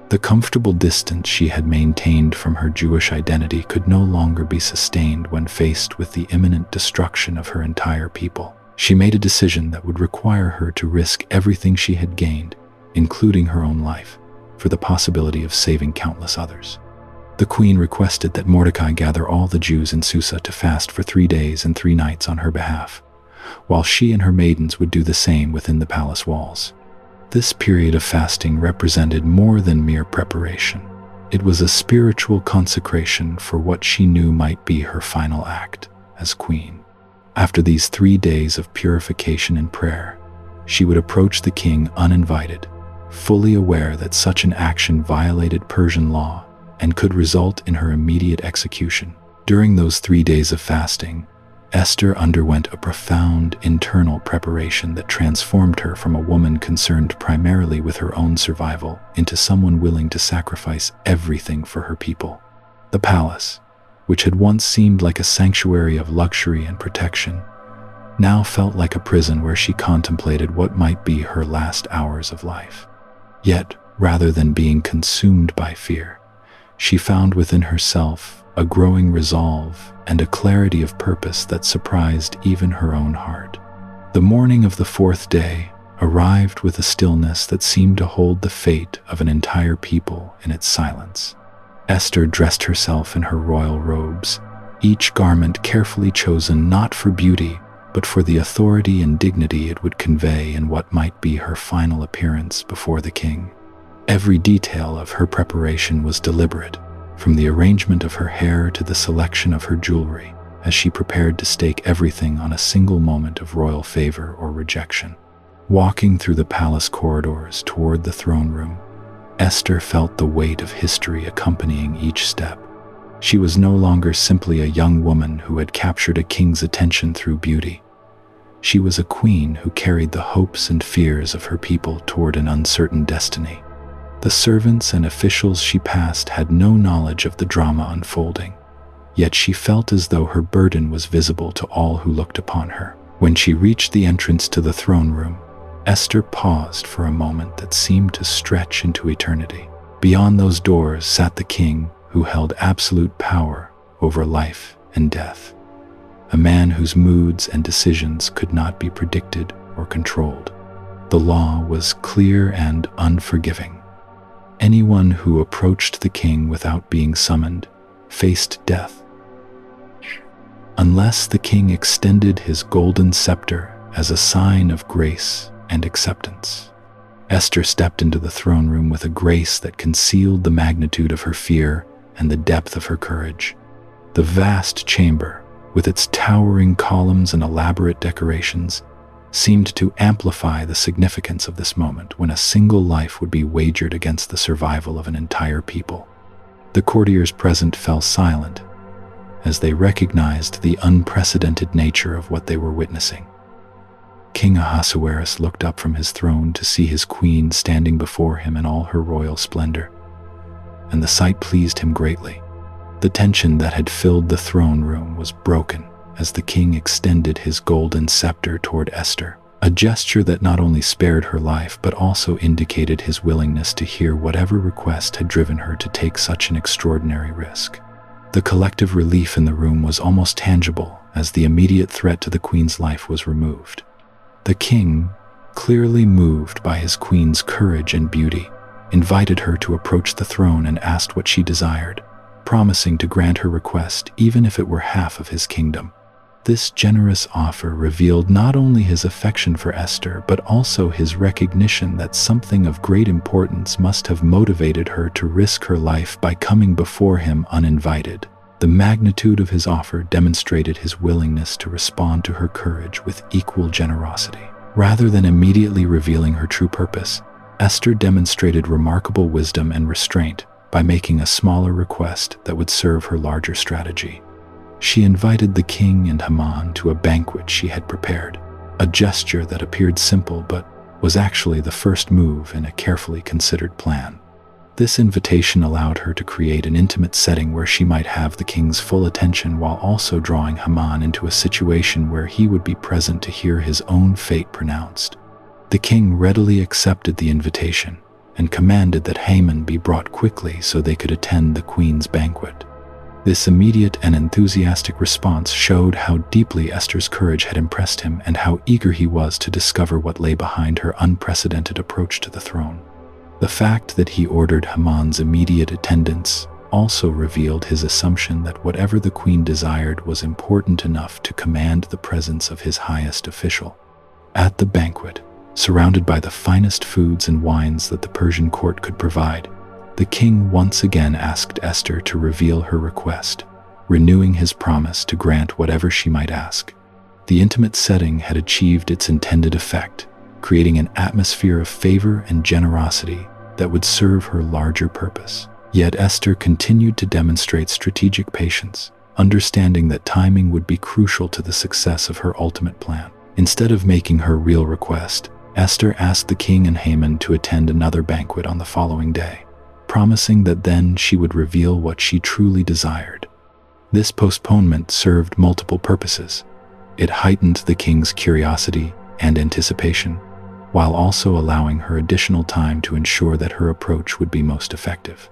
The comfortable distance she had maintained from her Jewish identity could no longer be sustained when faced with the imminent destruction of her entire people. She made a decision that would require her to risk everything she had gained, including her own life, for the possibility of saving countless others. The queen requested that Mordecai gather all the Jews in Susa to fast for 3 days and 3 nights on her behalf, while she and her maidens would do the same within the palace walls. This period of fasting represented more than mere preparation. It was a spiritual consecration for what she knew might be her final act as queen. After these 3 days of purification and prayer, she would approach the king uninvited, fully aware that such an action violated Persian law and could result in her immediate execution. During those 3 days of fasting, Esther underwent a profound internal preparation that transformed her from a woman concerned primarily with her own survival into someone willing to sacrifice everything for her people. The palace, which had once seemed like a sanctuary of luxury and protection, now felt like a prison where she contemplated what might be her last hours of life. Yet, rather than being consumed by fear, she found within herself a growing resolve and a clarity of purpose that surprised even her own heart. The morning of the 4th day arrived with a stillness that seemed to hold the fate of an entire people in its silence. Esther dressed herself in her royal robes, each garment carefully chosen not for beauty, but for the authority and dignity it would convey in what might be her final appearance before the king. Every detail of her preparation was deliberate, from the arrangement of her hair to the selection of her jewelry, as she prepared to stake everything on a single moment of royal favor or rejection. Walking through the palace corridors toward the throne room, Esther felt the weight of history accompanying each step. She was no longer simply a young woman who had captured a king's attention through beauty. She was a queen who carried the hopes and fears of her people toward an uncertain destiny. The servants and officials she passed had no knowledge of the drama unfolding, yet she felt as though her burden was visible to all who looked upon her. When she reached the entrance to the throne room, Esther paused for a moment that seemed to stretch into eternity. Beyond those doors sat the king who held absolute power over life and death, a man whose moods and decisions could not be predicted or controlled. The law was clear and unforgiving. Anyone who approached the king without being summoned faced death, unless the king extended his golden scepter as a sign of grace and acceptance. Esther stepped into the throne room with a grace that concealed the magnitude of her fear and the depth of her courage. The vast chamber, with its towering columns and elaborate decorations, seemed to amplify the significance of this moment when a single life would be wagered against the survival of an entire people. The courtiers present fell silent as they recognized the unprecedented nature of what they were witnessing. King Ahasuerus looked up from his throne to see his queen standing before him in all her royal splendor, and the sight pleased him greatly. The tension that had filled the throne room was broken as the king extended his golden scepter toward Esther, a gesture that not only spared her life but also indicated his willingness to hear whatever request had driven her to take such an extraordinary risk. The collective relief in the room was almost tangible as the immediate threat to the queen's life was removed. The king, clearly moved by his queen's courage and beauty, invited her to approach the throne and asked what she desired, promising to grant her request even if it were half of his kingdom. This generous offer revealed not only his affection for Esther, but also his recognition that something of great importance must have motivated her to risk her life by coming before him uninvited. The magnitude of his offer demonstrated his willingness to respond to her courage with equal generosity. Rather than immediately revealing her true purpose, Esther demonstrated remarkable wisdom and restraint by making a smaller request that would serve her larger strategy. She invited the king and Haman to a banquet she had prepared, a gesture that appeared simple but was actually the first move in a carefully considered plan. This invitation allowed her to create an intimate setting where she might have the king's full attention while also drawing Haman into a situation where he would be present to hear his own fate pronounced. The king readily accepted the invitation and commanded that Haman be brought quickly so they could attend the queen's banquet. This immediate and enthusiastic response showed how deeply Esther's courage had impressed him and how eager he was to discover what lay behind her unprecedented approach to the throne. The fact that he ordered Haman's immediate attendance also revealed his assumption that whatever the queen desired was important enough to command the presence of his highest official. At the banquet, surrounded by the finest foods and wines that the Persian court could provide, the king once again asked Esther to reveal her request, renewing his promise to grant whatever she might ask. The intimate setting had achieved its intended effect, creating an atmosphere of favor and generosity that would serve her larger purpose. Yet Esther continued to demonstrate strategic patience, understanding that timing would be crucial to the success of her ultimate plan. Instead of making her real request, Esther asked the king and Haman to attend another banquet on the following day, promising that then she would reveal what she truly desired. This postponement served multiple purposes. It heightened the king's curiosity and anticipation, while also allowing her additional time to ensure that her approach would be most effective.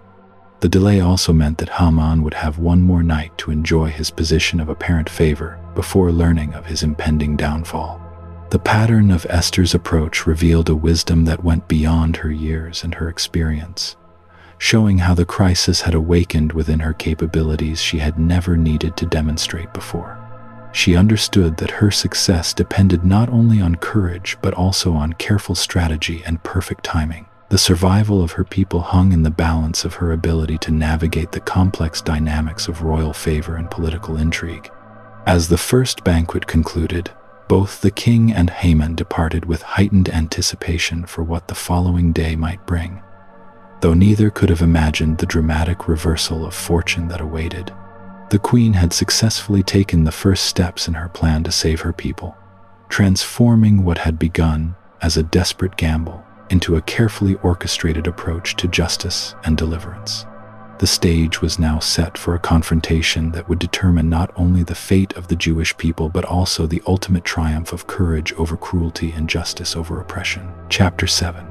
The delay also meant that Haman would have one more night to enjoy his position of apparent favor before learning of his impending downfall. The pattern of Esther's approach revealed a wisdom that went beyond her years and her experience, showing how the crisis had awakened within her capabilities she had never needed to demonstrate before. She understood that her success depended not only on courage but also on careful strategy and perfect timing. The survival of her people hung in the balance of her ability to navigate the complex dynamics of royal favor and political intrigue. As the first banquet concluded, both the king and Haman departed with heightened anticipation for what the following day might bring, though neither could have imagined the dramatic reversal of fortune that awaited. The queen had successfully taken the first steps in her plan to save her people, transforming what had begun as a desperate gamble into a carefully orchestrated approach to justice and deliverance. The stage was now set for a confrontation that would determine not only the fate of the Jewish people but also the ultimate triumph of courage over cruelty and justice over oppression. Chapter 7.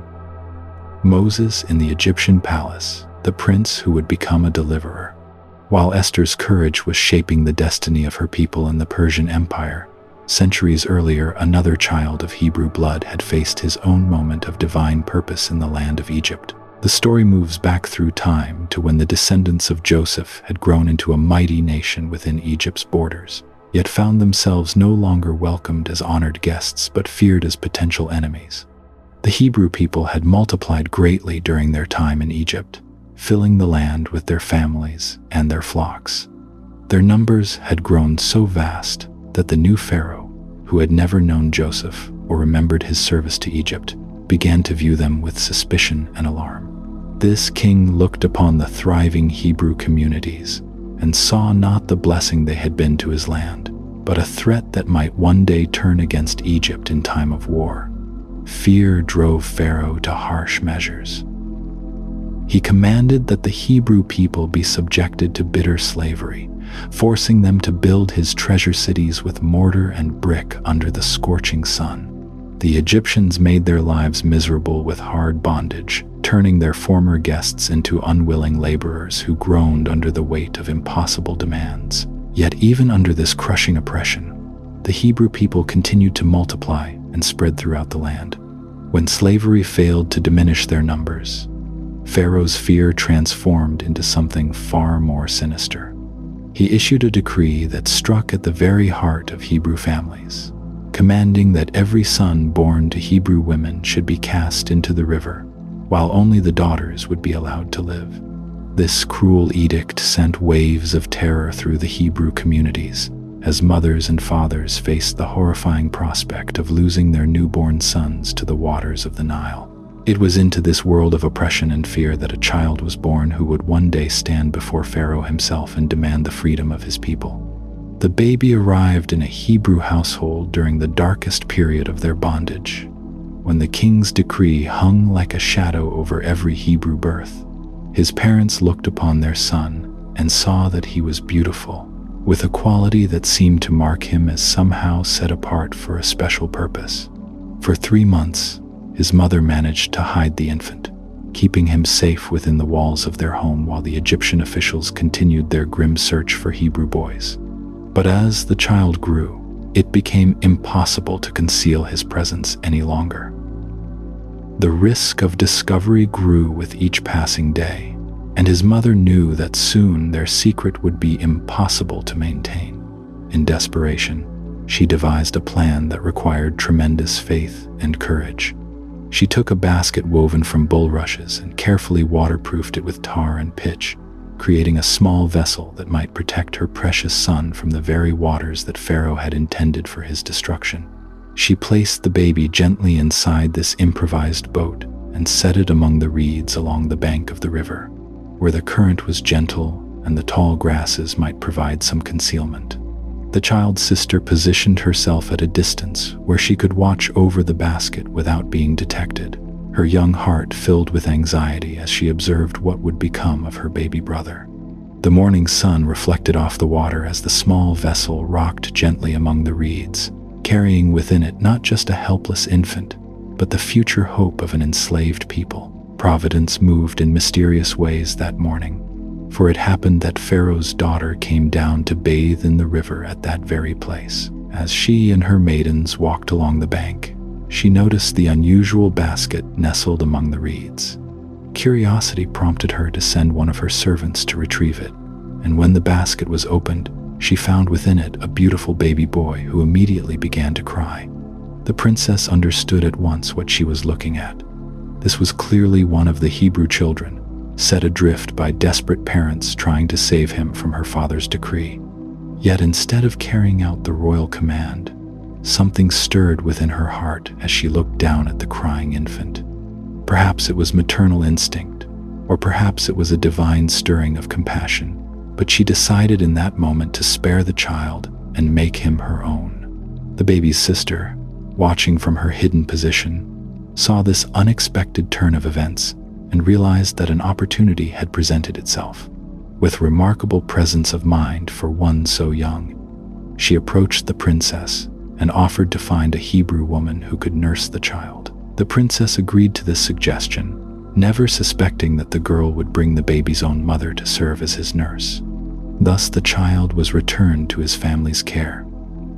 Moses in the Egyptian palace, the prince who would become a deliverer. While Esther's courage was shaping the destiny of her people in the Persian Empire, centuries earlier another child of Hebrew blood had faced his own moment of divine purpose in the land of Egypt. The story moves back through time to when the descendants of Joseph had grown into a mighty nation within Egypt's borders, yet found themselves no longer welcomed as honored guests but feared as potential enemies. The Hebrew people had multiplied greatly during their time in Egypt, filling the land with their families and their flocks. Their numbers had grown so vast that the new Pharaoh, who had never known Joseph or remembered his service to Egypt, began to view them with suspicion and alarm. This king looked upon the thriving Hebrew communities and saw not the blessing they had been to his land, but a threat that might one day turn against Egypt in time of war. Fear drove Pharaoh to harsh measures. He commanded that the Hebrew people be subjected to bitter slavery, forcing them to build his treasure cities with mortar and brick under the scorching sun. The Egyptians made their lives miserable with hard bondage, turning their former guests into unwilling laborers who groaned under the weight of impossible demands. Yet even under this crushing oppression, the Hebrew people continued to multiply and spread throughout the land. When slavery failed to diminish their numbers, Pharaoh's fear transformed into something far more sinister. He issued a decree that struck at the very heart of Hebrew families, commanding that every son born to Hebrew women should be cast into the river, while only the daughters would be allowed to live. This cruel edict sent waves of terror through the Hebrew communities, as mothers and fathers faced the horrifying prospect of losing their newborn sons to the waters of the Nile. It was into this world of oppression and fear that a child was born who would one day stand before Pharaoh himself and demand the freedom of his people. The baby arrived in a Hebrew household during the darkest period of their bondage, when the king's decree hung like a shadow over every Hebrew birth. His parents looked upon their son and saw that he was beautiful, with a quality that seemed to mark him as somehow set apart for a special purpose. For 3 months, his mother managed to hide the infant, keeping him safe within the walls of their home while the Egyptian officials continued their grim search for Hebrew boys. But as the child grew, it became impossible to conceal his presence any longer. The risk of discovery grew with each passing day, and his mother knew that soon their secret would be impossible to maintain. In desperation, she devised a plan that required tremendous faith and courage. She took a basket woven from bulrushes and carefully waterproofed it with tar and pitch, creating a small vessel that might protect her precious son from the very waters that Pharaoh had intended for his destruction. She placed the baby gently inside this improvised boat and set it among the reeds along the bank of the river, where the current was gentle and the tall grasses might provide some concealment. The child's sister positioned herself at a distance where she could watch over the basket without being detected, her young heart filled with anxiety as she observed what would become of her baby brother. The morning sun reflected off the water as the small vessel rocked gently among the reeds, carrying within it not just a helpless infant, but the future hope of an enslaved people. Providence moved in mysterious ways that morning, for it happened that Pharaoh's daughter came down to bathe in the river at that very place. As she and her maidens walked along the bank, she noticed the unusual basket nestled among the reeds. Curiosity prompted her to send one of her servants to retrieve it, and when the basket was opened, she found within it a beautiful baby boy who immediately began to cry. The princess understood at once what she was looking at. This was clearly one of the Hebrew children, set adrift by desperate parents trying to save him from her father's decree. Yet instead of carrying out the royal command, something stirred within her heart as she looked down at the crying infant. Perhaps it was maternal instinct, or perhaps it was a divine stirring of compassion, but she decided in that moment to spare the child and make him her own. The baby's sister, watching from her hidden position, saw this unexpected turn of events and realized that an opportunity had presented itself. With remarkable presence of mind for one so young, she approached the princess and offered to find a Hebrew woman who could nurse the child. The princess agreed to this suggestion, never suspecting that the girl would bring the baby's own mother to serve as his nurse. Thus the child was returned to his family's care,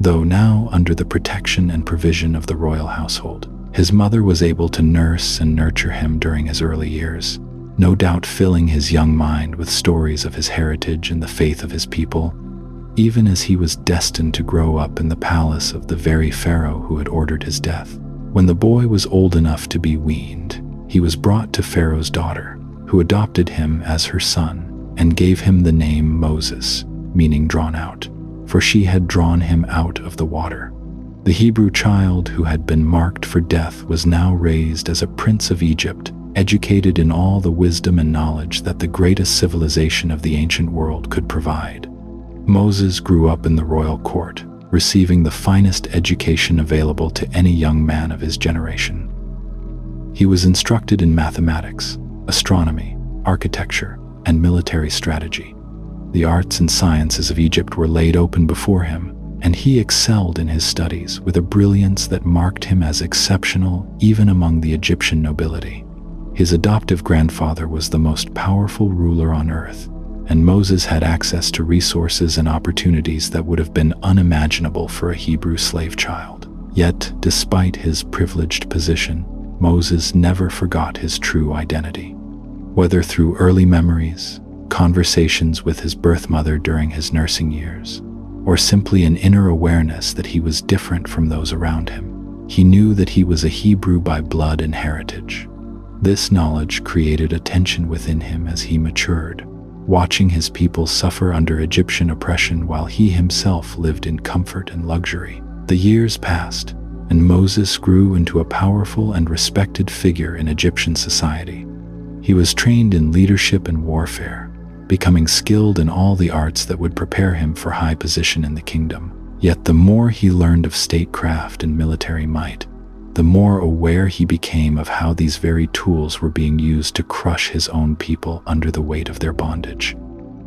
though now under the protection and provision of the royal household. His mother was able to nurse and nurture him during his early years, no doubt filling his young mind with stories of his heritage and the faith of his people, even as he was destined to grow up in the palace of the very pharaoh who had ordered his death. When the boy was old enough to be weaned, he was brought to Pharaoh's daughter, who adopted him as her son and gave him the name Moses, meaning drawn out, for she had drawn him out of the water. The Hebrew child who had been marked for death was now raised as a prince of Egypt, educated in all the wisdom and knowledge that the greatest civilization of the ancient world could provide. Moses grew up in the royal court, receiving the finest education available to any young man of his generation. He was instructed in mathematics, astronomy, architecture, and military strategy. The arts and sciences of Egypt were laid open before him, and he excelled in his studies with a brilliance that marked him as exceptional even among the Egyptian nobility. His adoptive grandfather was the most powerful ruler on earth, and Moses had access to resources and opportunities that would have been unimaginable for a Hebrew slave child. Yet, despite his privileged position, Moses never forgot his true identity. Whether through early memories, conversations with his birth mother during his nursing years, or simply an inner awareness that he was different from those around him, he knew that he was a Hebrew by blood and heritage. This knowledge created a tension within him as he matured, watching his people suffer under Egyptian oppression while he himself lived in comfort and luxury. The years passed, and Moses grew into a powerful and respected figure in Egyptian society. He was trained in leadership and warfare, becoming skilled in all the arts that would prepare him for high position in the kingdom. Yet the more he learned of statecraft and military might, the more aware he became of how these very tools were being used to crush his own people under the weight of their bondage.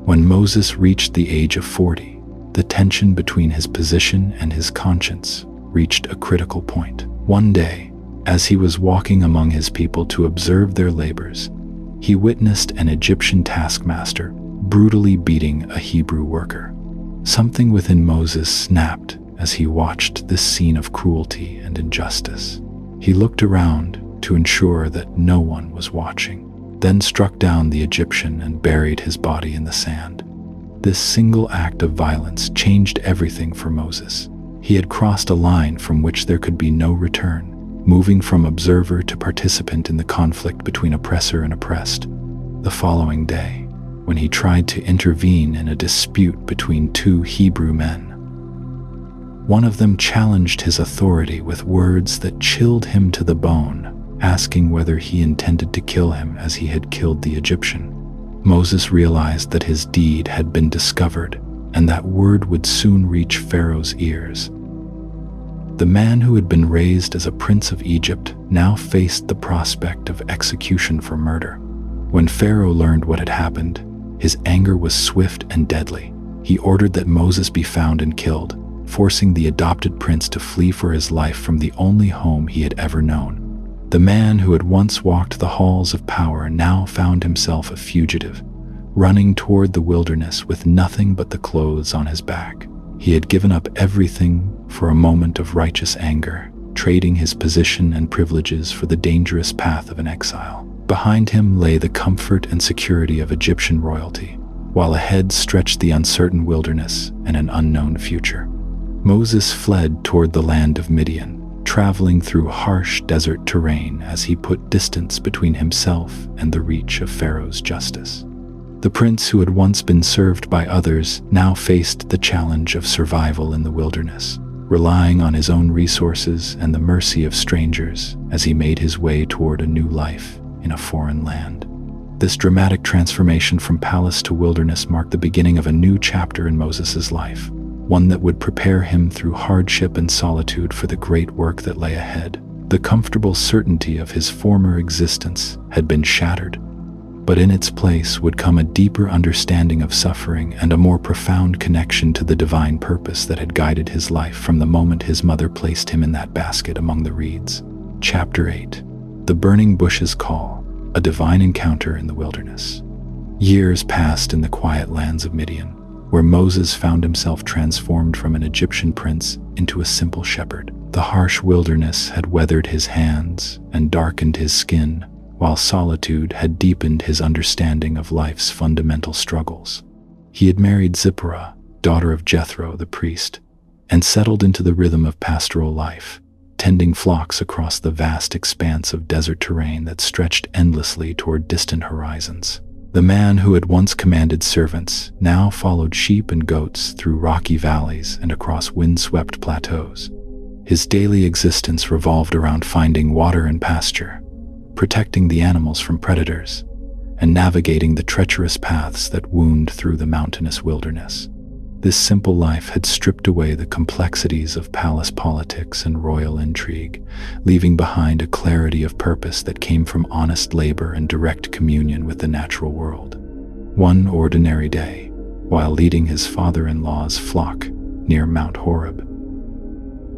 When Moses reached the age of 40, the tension between his position and his conscience reached a critical point. One day, as he was walking among his people to observe their labors, he witnessed an Egyptian taskmaster brutally beating a Hebrew worker. Something within Moses snapped as he watched this scene of cruelty and injustice. He looked around to ensure that no one was watching, then struck down the Egyptian and buried his body in the sand. This single act of violence changed everything for Moses. He had crossed a line from which there could be no return, moving from observer to participant in the conflict between oppressor and oppressed. The following day, when he tried to intervene in a dispute between two Hebrew men, one of them challenged his authority with words that chilled him to the bone, asking whether he intended to kill him as he had killed the Egyptian. Moses realized that his deed had been discovered, and that word would soon reach Pharaoh's ears. The man who had been raised as a prince of Egypt now faced the prospect of execution for murder. When Pharaoh learned what had happened, his anger was swift and deadly. He ordered that Moses be found and killed, forcing the adopted prince to flee for his life from the only home he had ever known. The man who had once walked the halls of power now found himself a fugitive, running toward the wilderness with nothing but the clothes on his back. He had given up everything for a moment of righteous anger, trading his position and privileges for the dangerous path of an exile. Behind him lay the comfort and security of Egyptian royalty, while ahead stretched the uncertain wilderness and an unknown future. Moses fled toward the land of Midian, traveling through harsh desert terrain as he put distance between himself and the reach of Pharaoh's justice. The prince who had once been served by others now faced the challenge of survival in the wilderness, relying on his own resources and the mercy of strangers as he made his way toward a new life in a foreign land. This dramatic transformation from palace to wilderness marked the beginning of a new chapter in Moses' life. one that would prepare him through hardship and solitude for the great work that lay ahead. The comfortable certainty of his former existence had been shattered, but in its place would come a deeper understanding of suffering and a more profound connection to the divine purpose that had guided his life from the moment his mother placed him in that basket among the reeds. Chapter 8. The Burning Bush's Call, a Divine Encounter in the Wilderness. Years passed in the quiet lands of Midian, where Moses found himself transformed from an Egyptian prince into a simple shepherd. The harsh wilderness had weathered his hands and darkened his skin, while solitude had deepened his understanding of life's fundamental struggles. He had married Zipporah, daughter of Jethro the priest, and settled into the rhythm of pastoral life, tending flocks across the vast expanse of desert terrain that stretched endlessly toward distant horizons. The man who had once commanded servants now followed sheep and goats through rocky valleys and across windswept plateaus. His daily existence revolved around finding water and pasture, protecting the animals from predators, and navigating the treacherous paths that wound through the mountainous wilderness. This simple life had stripped away the complexities of palace politics and royal intrigue, leaving behind a clarity of purpose that came from honest labor and direct communion with the natural world. One ordinary day, while leading his father-in-law's flock near Mount Horeb,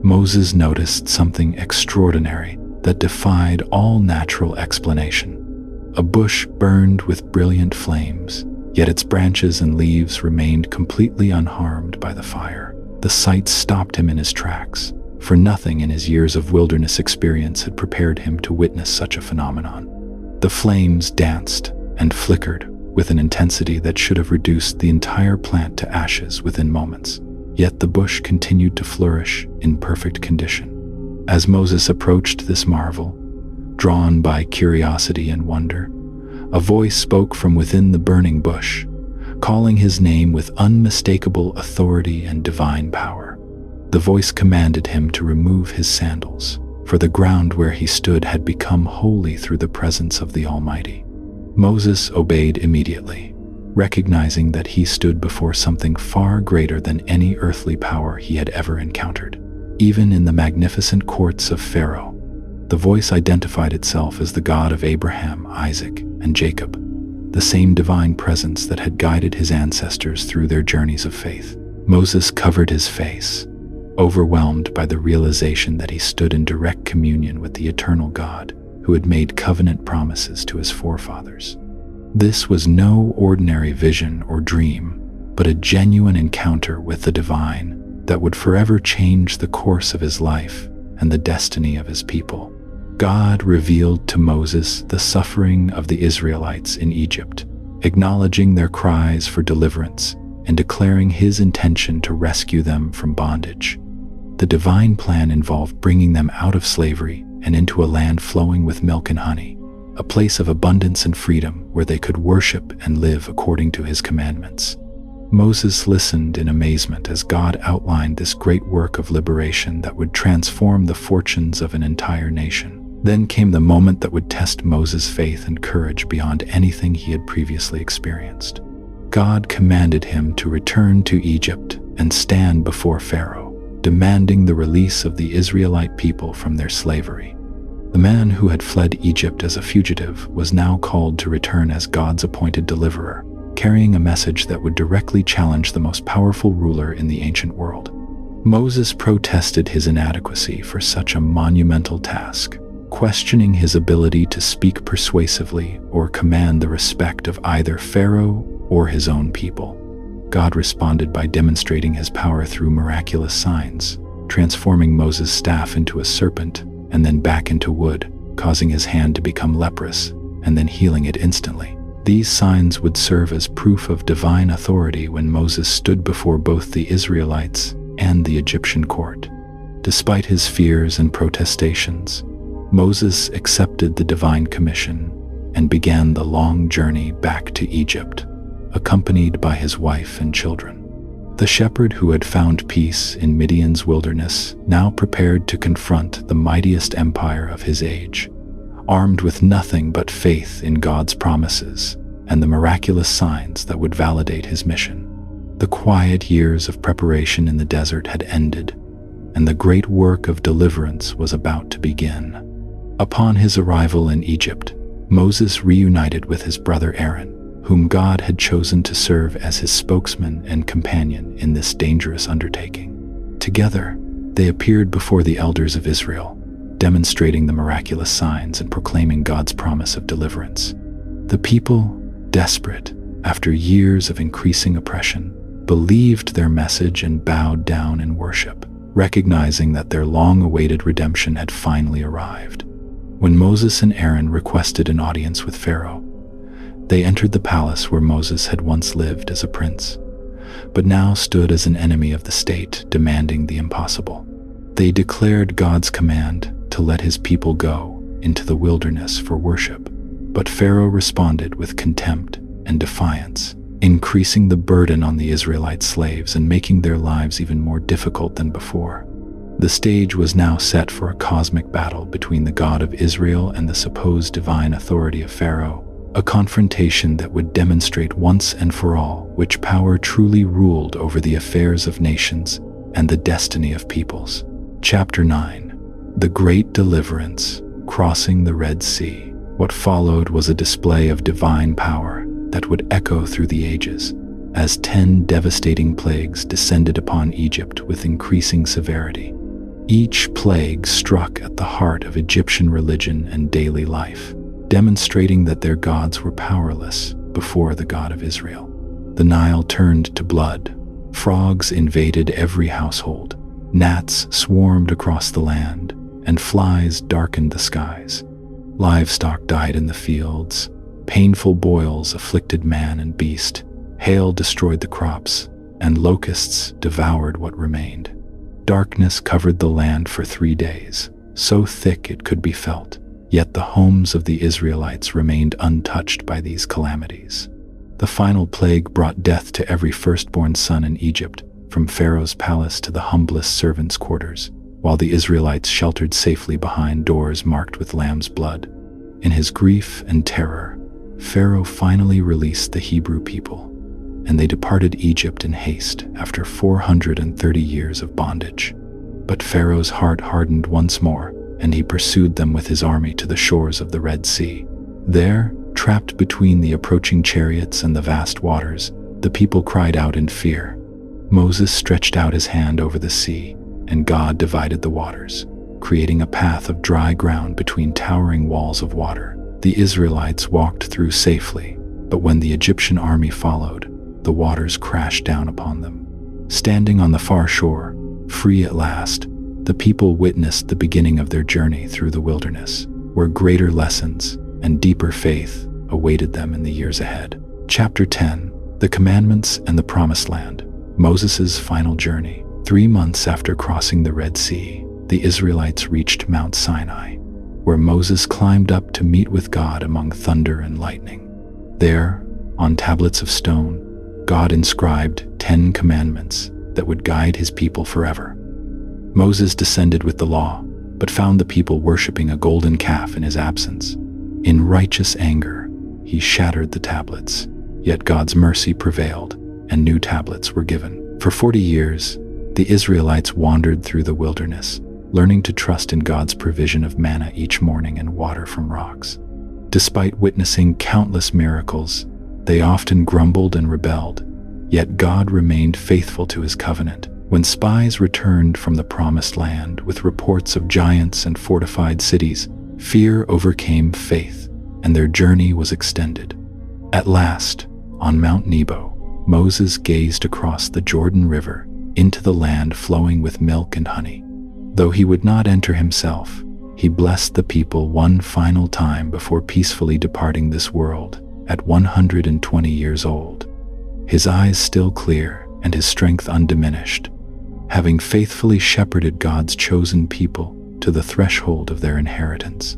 Moses noticed something extraordinary that defied all natural explanation. A bush burned with brilliant flames, yet its branches and leaves remained completely unharmed by the fire. The sight stopped him in his tracks, for nothing in his years of wilderness experience had prepared him to witness such a phenomenon. The flames danced and flickered with an intensity that should have reduced the entire plant to ashes within moments, yet the bush continued to flourish in perfect condition. As Moses approached this marvel, drawn by curiosity and wonder, a voice spoke from within the burning bush, calling his name with unmistakable authority and divine power. The voice commanded him to remove his sandals, for the ground where he stood had become holy through the presence of the Almighty. Moses obeyed immediately, recognizing that he stood before something far greater than any earthly power he had ever encountered. Even in the magnificent courts of Pharaoh, the voice identified itself as the God of Abraham, Isaac, and Jacob, the same divine presence that had guided his ancestors through their journeys of faith. Moses covered his face, overwhelmed by the realization that he stood in direct communion with the eternal God who had made covenant promises to his forefathers. This was no ordinary vision or dream, but a genuine encounter with the divine that would forever change the course of his life and the destiny of his people. God revealed to Moses the suffering of the Israelites in Egypt, acknowledging their cries for deliverance and declaring his intention to rescue them from bondage. The divine plan involved bringing them out of slavery and into a land flowing with milk and honey, a place of abundance and freedom where they could worship and live according to his commandments. Moses listened in amazement as God outlined this great work of liberation that would transform the fortunes of an entire nation. Then came the moment that would test Moses' faith and courage beyond anything he had previously experienced. God commanded him to return to Egypt and stand before Pharaoh, demanding the release of the Israelite people from their slavery. The man who had fled Egypt as a fugitive was now called to return as God's appointed deliverer, carrying a message that would directly challenge the most powerful ruler in the ancient world. Moses protested his inadequacy for such a monumental task, questioning his ability to speak persuasively or command the respect of either Pharaoh or his own people. God responded by demonstrating his power through miraculous signs, transforming Moses' staff into a serpent and then back into wood, causing his hand to become leprous and then healing it instantly. These signs would serve as proof of divine authority when Moses stood before both the Israelites and the Egyptian court. Despite his fears and protestations, Moses accepted the divine commission and began the long journey back to Egypt, accompanied by his wife and children. The shepherd who had found peace in Midian's wilderness now prepared to confront the mightiest empire of his age, armed with nothing but faith in God's promises and the miraculous signs that would validate his mission. The quiet years of preparation in the desert had ended, and the great work of deliverance was about to begin. Upon his arrival in Egypt, Moses reunited with his brother Aaron, whom God had chosen to serve as his spokesman and companion in this dangerous undertaking. Together, they appeared before the elders of Israel, demonstrating the miraculous signs and proclaiming God's promise of deliverance. The people, desperate after years of increasing oppression, believed their message and bowed down in worship, recognizing that their long-awaited redemption had finally arrived. When Moses and Aaron requested an audience with Pharaoh, they entered the palace where Moses had once lived as a prince, but now stood as an enemy of the state, demanding the impossible. They declared God's command to let his people go into the wilderness for worship, but Pharaoh responded with contempt and defiance, increasing the burden on the Israelite slaves and making their lives even more difficult than before. The stage was now set for a cosmic battle between the God of Israel and the supposed divine authority of Pharaoh, a confrontation that would demonstrate once and for all which power truly ruled over the affairs of nations and the destiny of peoples. Chapter 9. The Great Deliverance, Crossing the Red Sea. What followed was a display of divine power that would echo through the ages, as 10 devastating plagues descended upon Egypt with increasing severity. Each plague struck at the heart of Egyptian religion and daily life, demonstrating that their gods were powerless before the God of Israel. The Nile turned to blood, frogs invaded every household, gnats swarmed across the land, and flies darkened the skies. Livestock died in the fields, painful boils afflicted man and beast, hail destroyed the crops, and locusts devoured what remained. Darkness covered the land for 3 days, so thick it could be felt, yet the homes of the Israelites remained untouched by these calamities. The final plague brought death to every firstborn son in Egypt, from Pharaoh's palace to the humblest servants' quarters, while the Israelites sheltered safely behind doors marked with lamb's blood. In his grief and terror, Pharaoh finally released the Hebrew people, and they departed Egypt in haste after 430 years of bondage. But Pharaoh's heart hardened once more, and he pursued them with his army to the shores of the Red Sea. There, trapped between the approaching chariots and the vast waters, the people cried out in fear. Moses stretched out his hand over the sea, and God divided the waters, creating a path of dry ground between towering walls of water. The Israelites walked through safely, but when the Egyptian army followed, the waters crashed down upon them. Standing on the far shore, free at last, the people witnessed the beginning of their journey through the wilderness, where greater lessons and deeper faith awaited them in the years ahead. Chapter 10. The Commandments and the Promised Land. Moses' final journey. 3 months after crossing the Red Sea, the Israelites reached Mount Sinai, where Moses climbed up to meet with God among thunder and lightning. There, on tablets of stone, God inscribed 10 commandments that would guide his people forever. Moses descended with the law, but found the people worshiping a golden calf in his absence. In righteous anger, he shattered the tablets, yet God's mercy prevailed, and new tablets were given. For 40 years, the Israelites wandered through the wilderness, learning to trust in God's provision of manna each morning and water from rocks. Despite witnessing countless miracles, they often grumbled and rebelled, yet God remained faithful to his covenant. When spies returned from the Promised Land with reports of giants and fortified cities, fear overcame faith, and their journey was extended. At last, on Mount Nebo, Moses gazed across the Jordan River into the land flowing with milk and honey. Though he would not enter himself, he blessed the people one final time before peacefully departing this world at 120 years old, his eyes still clear and his strength undiminished, having faithfully shepherded God's chosen people to the threshold of their inheritance.